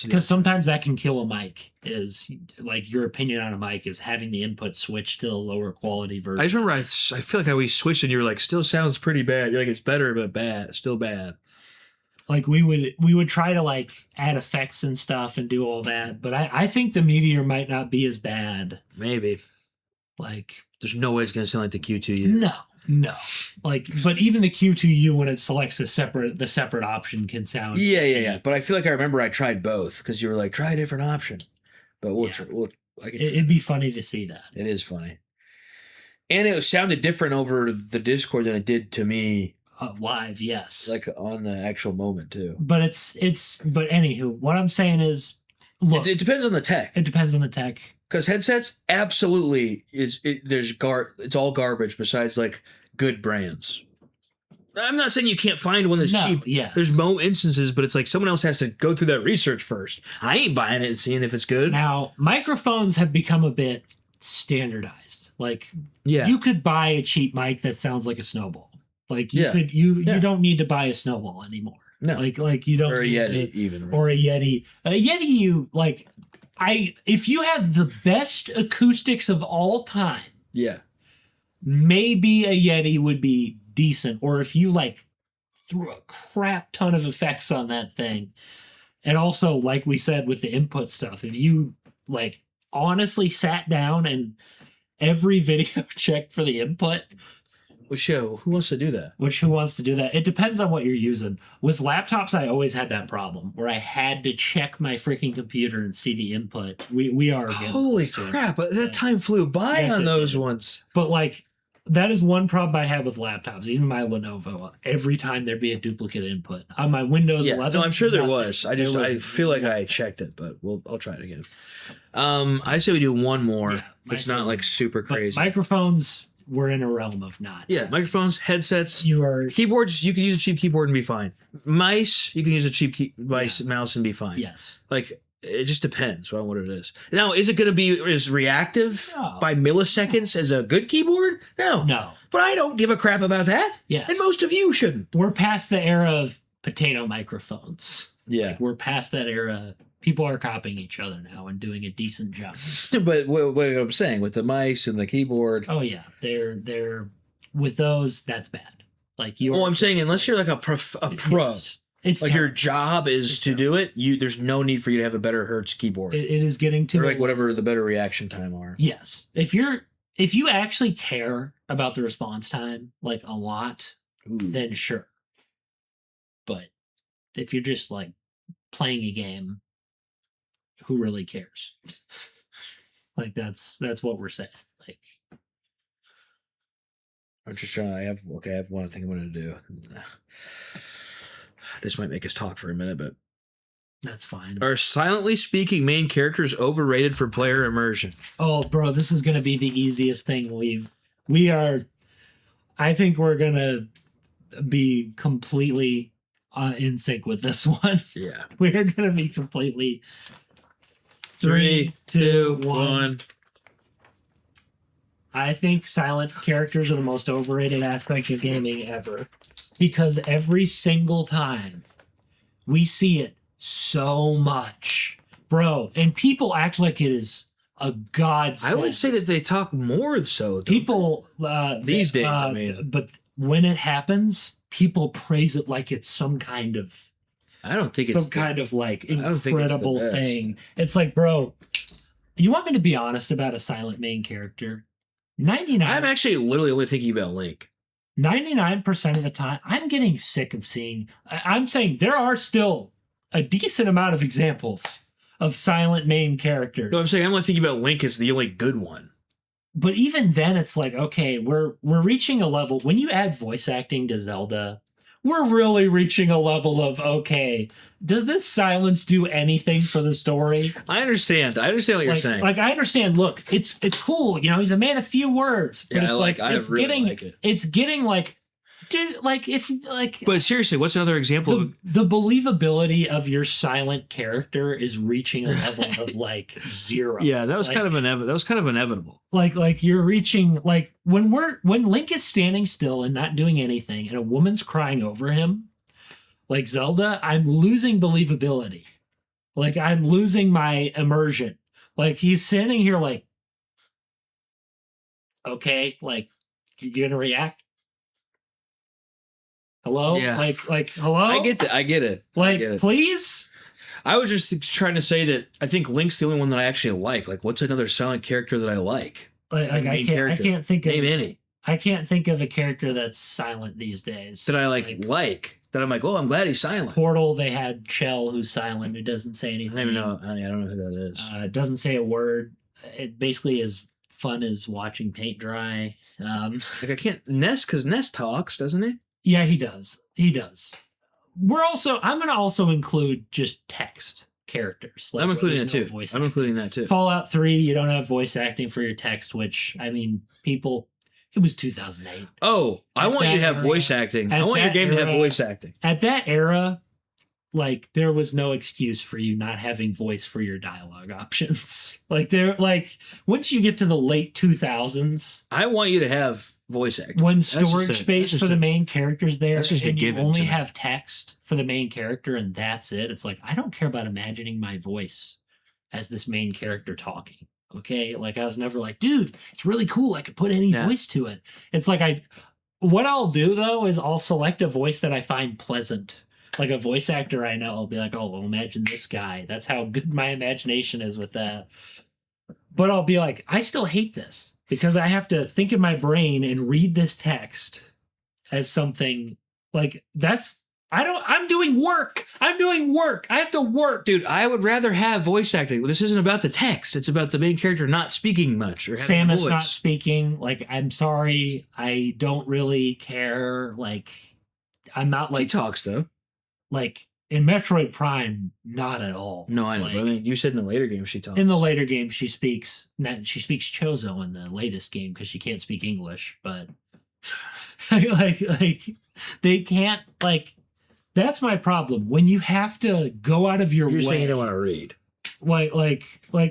Because sometimes that can kill a mic. Is like your opinion on a mic is having the input switch to the lower quality version. I just remember I feel like we switched and you were like, still sounds pretty bad. You're like, it's better but bad, still bad. Like we would try to like add effects and stuff and do all that, but I think the Meteor might not be as bad. Maybe Like there's no way it's gonna sound like the Q2U. no. Like, but even the Q2U when it selects the separate option can sound. Yeah. But I feel like I remember I tried both because you were like, try a different option. But we'll Yeah. try. I can It'd be funny to see that. It is funny. And it sounded different over the Discord than it did to me Live, yes. like on the actual moment too. But but anywho, what I'm saying is, look, It depends on the tech. it depends on the tech. Because headsets absolutely it's all garbage besides like good brands. I'm not saying you can't find one that's No, cheap. yes. There's instances, but it's like someone else has to go through that research first. I ain't buying it and seeing if it's good. Now, microphones have become a bit standardized. Like, Yeah. you could buy a cheap mic that sounds like a snowball. Like, Yeah. you don't need to buy a snowball anymore. No. Like you don't Or a need Yeti it. even. Right? Or a Yeti. A Yeti, if you have the best acoustics of all time, Yeah. maybe a Yeti would be decent. Or if you threw a crap ton of effects on that thing. And also, like we said with the input stuff, if you honestly sat down and every video checked for the input. Who wants to do that? Who wants to do that? It depends on what you're using. With laptops, I always had that problem where I had to check my freaking computer and see the input. We are getting Holy close to it. crap! That time flew by Yes, on it those did. ones. But that is one problem I have with laptops. Even my Lenovo, every time there'd be a duplicate input on my Windows 11. No, I'm sure there nothing. was. I feel like I checked it, but I'll try it again. I say we do one more. Yeah, it's not super But crazy. microphones, we're in a realm of not. Yeah, microphones, headsets, You are. keyboards. You can use a cheap keyboard and be fine. Mice, you can use a cheap mouse and be fine. Yes. It just depends on what it is. Now, is it going to be as reactive No. by milliseconds as a good keyboard? No. No. But I don't give a crap about that. Yes. And most of you shouldn't. We're past the era of potato microphones. Yeah. We're past that era. People are copying each other now and doing a decent job. But what I'm saying with the mice and the keyboard. Oh yeah, they're with those. That's bad. I'm saying unless you're like a pro. It's like your terrible. job is to do it. There's no need for you to have a better Hertz keyboard. It is getting to or whatever the better reaction time are. Yes, if you actually care about the response time a lot, Ooh. then sure. But if you're just playing a game, who really cares? That's what we're saying. I'm just trying. I have one thing I'm going to do. This might make us talk for a minute, but That's fine. are silently speaking main characters overrated for player immersion? Oh, bro, this is gonna be the easiest thing we are. I think we're gonna be completely in sync with this one. Yeah. We're gonna be completely. 3, 2, 1. I think silent characters are the most overrated aspect of gaming ever, because every single time we see it so much, bro, and people act like it is a godsend. I would say that they talk more so. People These days, I mean. but when it happens, people praise it like it's some kind of I don't think some it's kind of don't think it's the incredible best. thing. It's bro, you want me to be honest about a silent main character? 99 I'm actually literally only thinking about Link. 99% of the time, I'm getting sick of seeing. I'm saying there are still a decent amount of examples of silent main characters. No, I'm saying I'm only thinking about Link as the only good one. But even then, it's okay, we're reaching a level. When you add voice acting to Zelda, we're really reaching a level of, okay, does this silence do anything for the story? I understand what you're saying. I understand. Look, it's cool. He's a man of few words. But Yeah, it's really getting, like it. It's getting dude, But seriously, what's another example the believability of your silent character is reaching a level of 0. Yeah, that was kind of inevitable. You're reaching when Link is standing still and not doing anything and a woman's crying over him, like Zelda, I'm losing believability. I'm losing my immersion. He's standing here okay, you gonna react? Hello? Yeah. Hello? I get it. I get it. Please? I was just trying to say that I think Link's the only one that I actually like. What's another silent character that I like? I main can't think of Name any. I can't think of a character that's silent these days. That I like. That I'm like, oh, I'm glad he's silent. Portal, they had Chell, who's silent, who doesn't say I anything. don't even know. I don't know who that is. Doesn't say a word. It basically is fun as watching paint dry. I can't Ness because Ness talks, doesn't he? Yeah, he does. I'm going to also include just text characters. I'm including that too. Voice I'm including that too. Fallout 3, you don't have voice acting for your text, which, I mean, people, it was 2008. Oh, I want you to have voice acting. I want your game to have voice acting. At that era, like, there was no excuse for you not having voice for your dialogue options. Once you get to the late 2000s, I want you to have voice acting. When storage space for the main character's there, that's just and you only to have text for the main character, and that's it. It's like, I don't care about imagining my voice as this main character talking. Okay, like, I was never like, dude, it's really cool. I could put any voice to it. It's like, what I'll do though is I'll select a voice that I find pleasant. Like a voice actor I know, I'll be like, oh, well, imagine this guy. That's how good my imagination is with that. But I'll be like, I still hate this because I have to think in my brain and read this text as something like I'm doing work. I have to work. Dude, I would rather have voice acting. This isn't about the text. It's about the main character not speaking much. Or Samus not speaking. Like, I'm sorry. I don't really care. Like, I'm not like... She talks, though. Like, in Metroid Prime, not at all. No, I know. Like, but I mean, you said in the later game she talks. In the later game, she speaks Chozo in the latest game because she can't speak English. But like they can't, like, that's my problem. When you have to go out of your way. You're saying you don't want to read. Like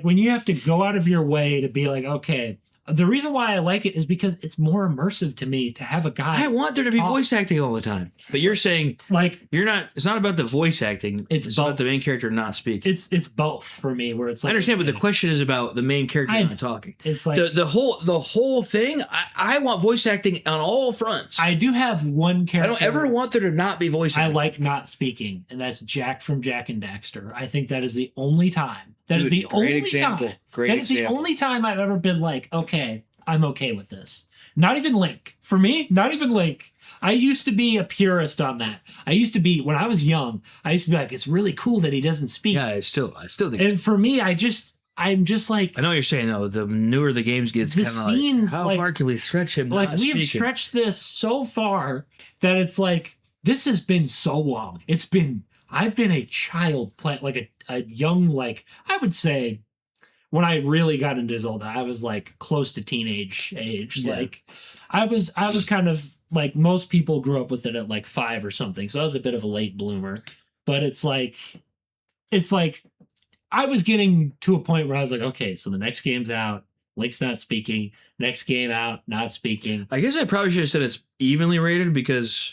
when you have to go out of your way to be like, okay. The reason why I like it is because it's more immersive to me to have a guy. I want there to be voice acting all the time. But you're saying, like, it's not about the voice acting. It's about the main character not speaking. It's both for me, where it's like, I understand, but the question is about the main character not talking. It's like the whole thing. I want voice acting on all fronts. I do have one character. I don't ever want there to not be voice acting. I like not speaking, and that's Jack from Jak and Daxter. I think that is the only time. That is the only example. time. Great That is example. the only time I've ever been like, okay, I'm okay with this. Not even Link. For me, not even Link. I used to be a purist on that. When I was young, I used to be like, it's really cool that he doesn't speak. Yeah, I still think. And for me, I'm just like, I know what you're saying though. The newer the games get, it's kind of like, how far can we stretch him? Like, we have stretched this so far that it's like, this has been so long. I've been a child playing, like a young, like, I would say, when I really got into Zelda, I was like close to teenage age. Yeah. Like, I was kind of like, most people grew up with it at like 5 or something. So I was a bit of a late bloomer. But it's like I was getting to a point where I was like, okay, so the next game's out. Link's not speaking. Next game out, not speaking. I guess I probably should have said it's evenly rated because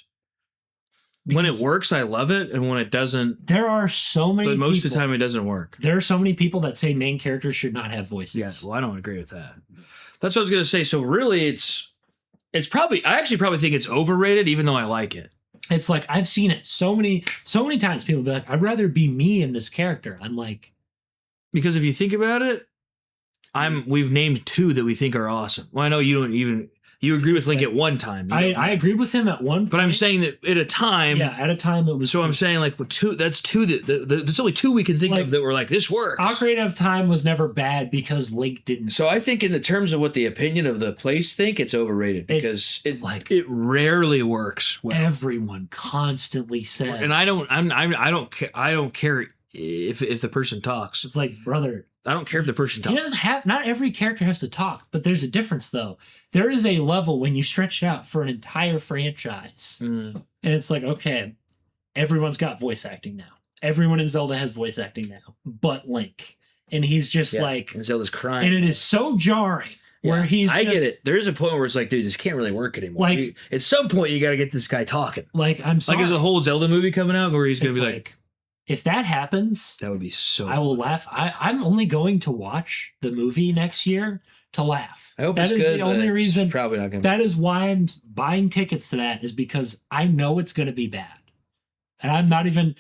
when it works, I love it, and when it doesn't, there are so many. But most of the time, it doesn't work. There are so many people that say main characters should not have voices. Yes, well, I don't agree with that. That's what I was gonna say. So really, it's probably. I actually probably think it's overrated, even though I like it. It's like, I've seen it so many times. People be like, "I'd rather be me in this character." I'm like, because if you think about it, we've named 2 that we think are awesome. Well, I know you don't even. You agree with Link at one time. I agreed with him at one point. But I'm saying that at a time. Yeah, at a time it was. So I'm saying, like, 2, that's 2 there's only 2 we can think of that were like, this works. Ocarina of Time was never bad because Link didn't. So I think in the terms of what the opinion of the place think, it's overrated because it rarely works well. Everyone constantly says. And I don't care if the person talks. It's like, brother, I don't care if the person talks. He doesn't have. Not every character has to talk, but there's a difference, though. There is a level when you stretch it out for an entire franchise, and it's like, okay, everyone's got voice acting now. Everyone in Zelda has voice acting now, but Link, and he's just like, and Zelda's crying, and it is so jarring. Where he's, I get it. There's a point where it's like, dude, this can't really work anymore. Like, at some point, you got to get this guy talking. Like, I'm sorry. Like, there's a whole Zelda movie coming out where he's going to be like, if that happens, that would be so. I will laugh. I'm only going to watch the movie next year to laugh. I hope that it's is good, the only reason. Probably not going. That is why I'm buying tickets to that, is because I know it's going to be bad, and I'm not even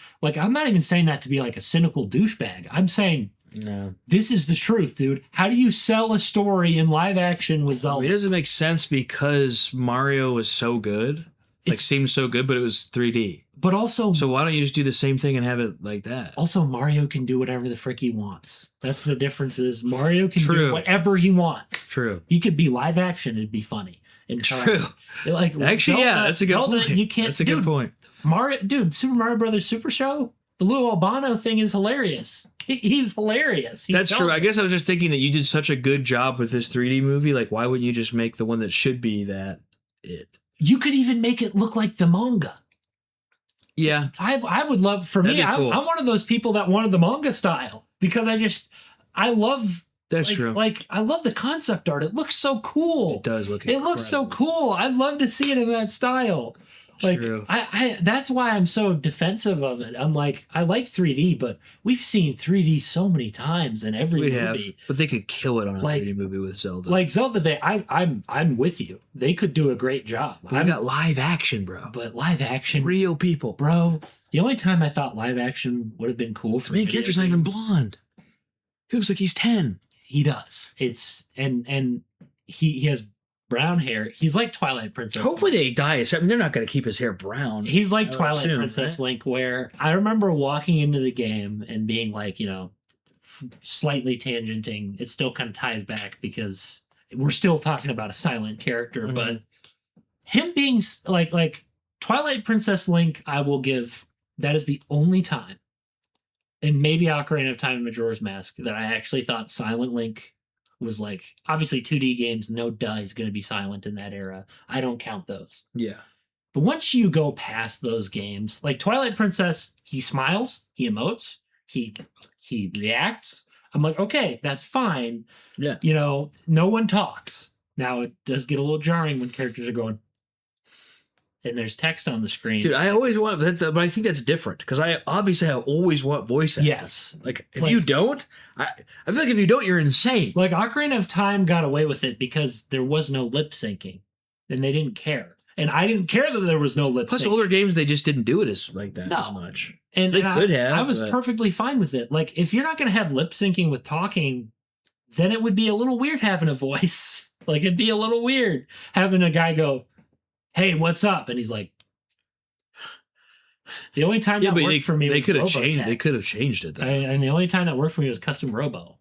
saying that to be like a cynical douchebag. I'm saying, no, this is the truth, dude. How do you sell a story in live action with Zelda? It doesn't make sense because Mario was so good. Seemed so good, but it was 3D. But also, So why don't you just do the same thing and have it like that? also Mario can do whatever the frick he wants. That's the difference. Is Mario can True. do whatever he wants. True. He could be live action. It'd be funny. And True. Like Actually, yeah, that's a good Zelda, point. You can't. That's a good point. Super Mario Brothers Super Show. The little Albano thing is hilarious. He's hilarious. That's true. I guess I was just thinking that you did such a good job with this 3D movie. Like, why wouldn't you just make the one that should be that it? You could even make it look like the manga. Yeah. I would love, for That'd me, be cool. I'm one of those people that wanted the manga style because I love. That's like, true. Like, I love the concept art. It looks so cool. It does look It looks so incredible. cool. I'd love to see it in that style. Like, True. I that's why I'm so defensive of it. I'm like, I like 3D, but we've seen 3D so many times in every We movie. have, but they could kill it on a Like- 3D movie with Zelda. Like Zelda, I'm with you. They could do a great job. I got live action, bro. But live action, Real people. bro. The only time I thought live action would have been cool for The main video character's not even games- blonde. He looks like he's 10. He does. It's and he has brown hair. He's like Twilight Princess. Hopefully they dye his hair. I mean, they're not going to keep his hair brown. He's like I would Twilight assume, Princess right? Link, where I remember walking into the game and being like, slightly tangenting. It still kind of ties back because we're still talking about a silent character, Mhm. but him being like Twilight Princess Link, I will give. That is the only time, and maybe Ocarina of Time and Majora's Mask, that I actually thought Silent Link was like, obviously 2D games, no duh, he's going to be silent in that era. I don't count those. Yeah. But once you go past those games, like Twilight Princess, he smiles, he emotes, he reacts. I'm like, okay, that's fine. Yeah. No one talks. Now it does get a little jarring when characters are going, and there's text on the screen. Dude, I always want that, but I think that's different because I always want voice acting. Yes. Like, if you don't, I feel like if you don't, you're insane. Like Ocarina of Time got away with it because there was no lip syncing, and they didn't care. And I didn't care that there was no lip Plus, sync. older games, they just didn't do it as like that No. as much. And They and could have, I was but- perfectly fine with it. Like, if you're not going to have lip syncing with talking, then it would be a little weird having a voice. Like, it'd be a little weird having a guy go, "Hey, what's up?" And he's like, the only time that worked for me they was could have Robotech. changed. They could have changed it. Though. And the only time that worked for me was Custom Robo.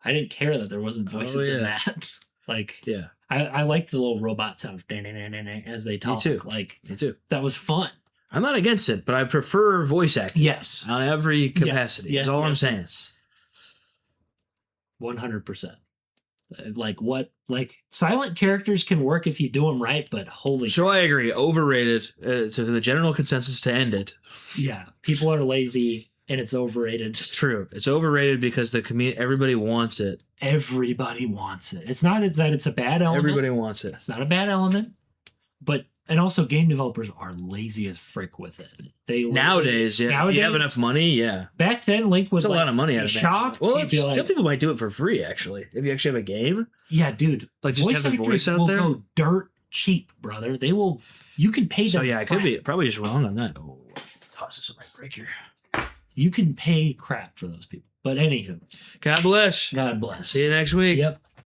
I didn't care that there wasn't voices in yeah. that. Like, Yeah, I liked the little robot sound as they talk. too. Like, me too. that was fun. I'm not against it, but I prefer voice acting Yes. on every capacity. Yes, That's all I'm yes, saying. yes. 100%. Like silent characters can work if you do them right, but holy So I agree. Overrated. To the general consensus to end it. yeah, people are lazy and it's overrated. True. It's overrated because the community, everybody wants it. Everybody wants it. It's not that it's a bad element. Everybody wants it. It's not a bad element, and also game developers are lazy as frick with it. They Nowadays, yeah. If you have enough money, yeah. Back then, Link was It's a like, lot of money out be of it. shocked. Well, You'd be some like, people might do it for free, actually. If you actually have a game. yeah, dude. Like, just voice have the actors voice out will there? go dirt cheap, brother. They will. You can pay them. So, yeah, I could crap. be probably just wrong on that. Oh, toss this in my breaker. You can pay crap for those people. But anywho, God bless. God bless. See you next week. Yep.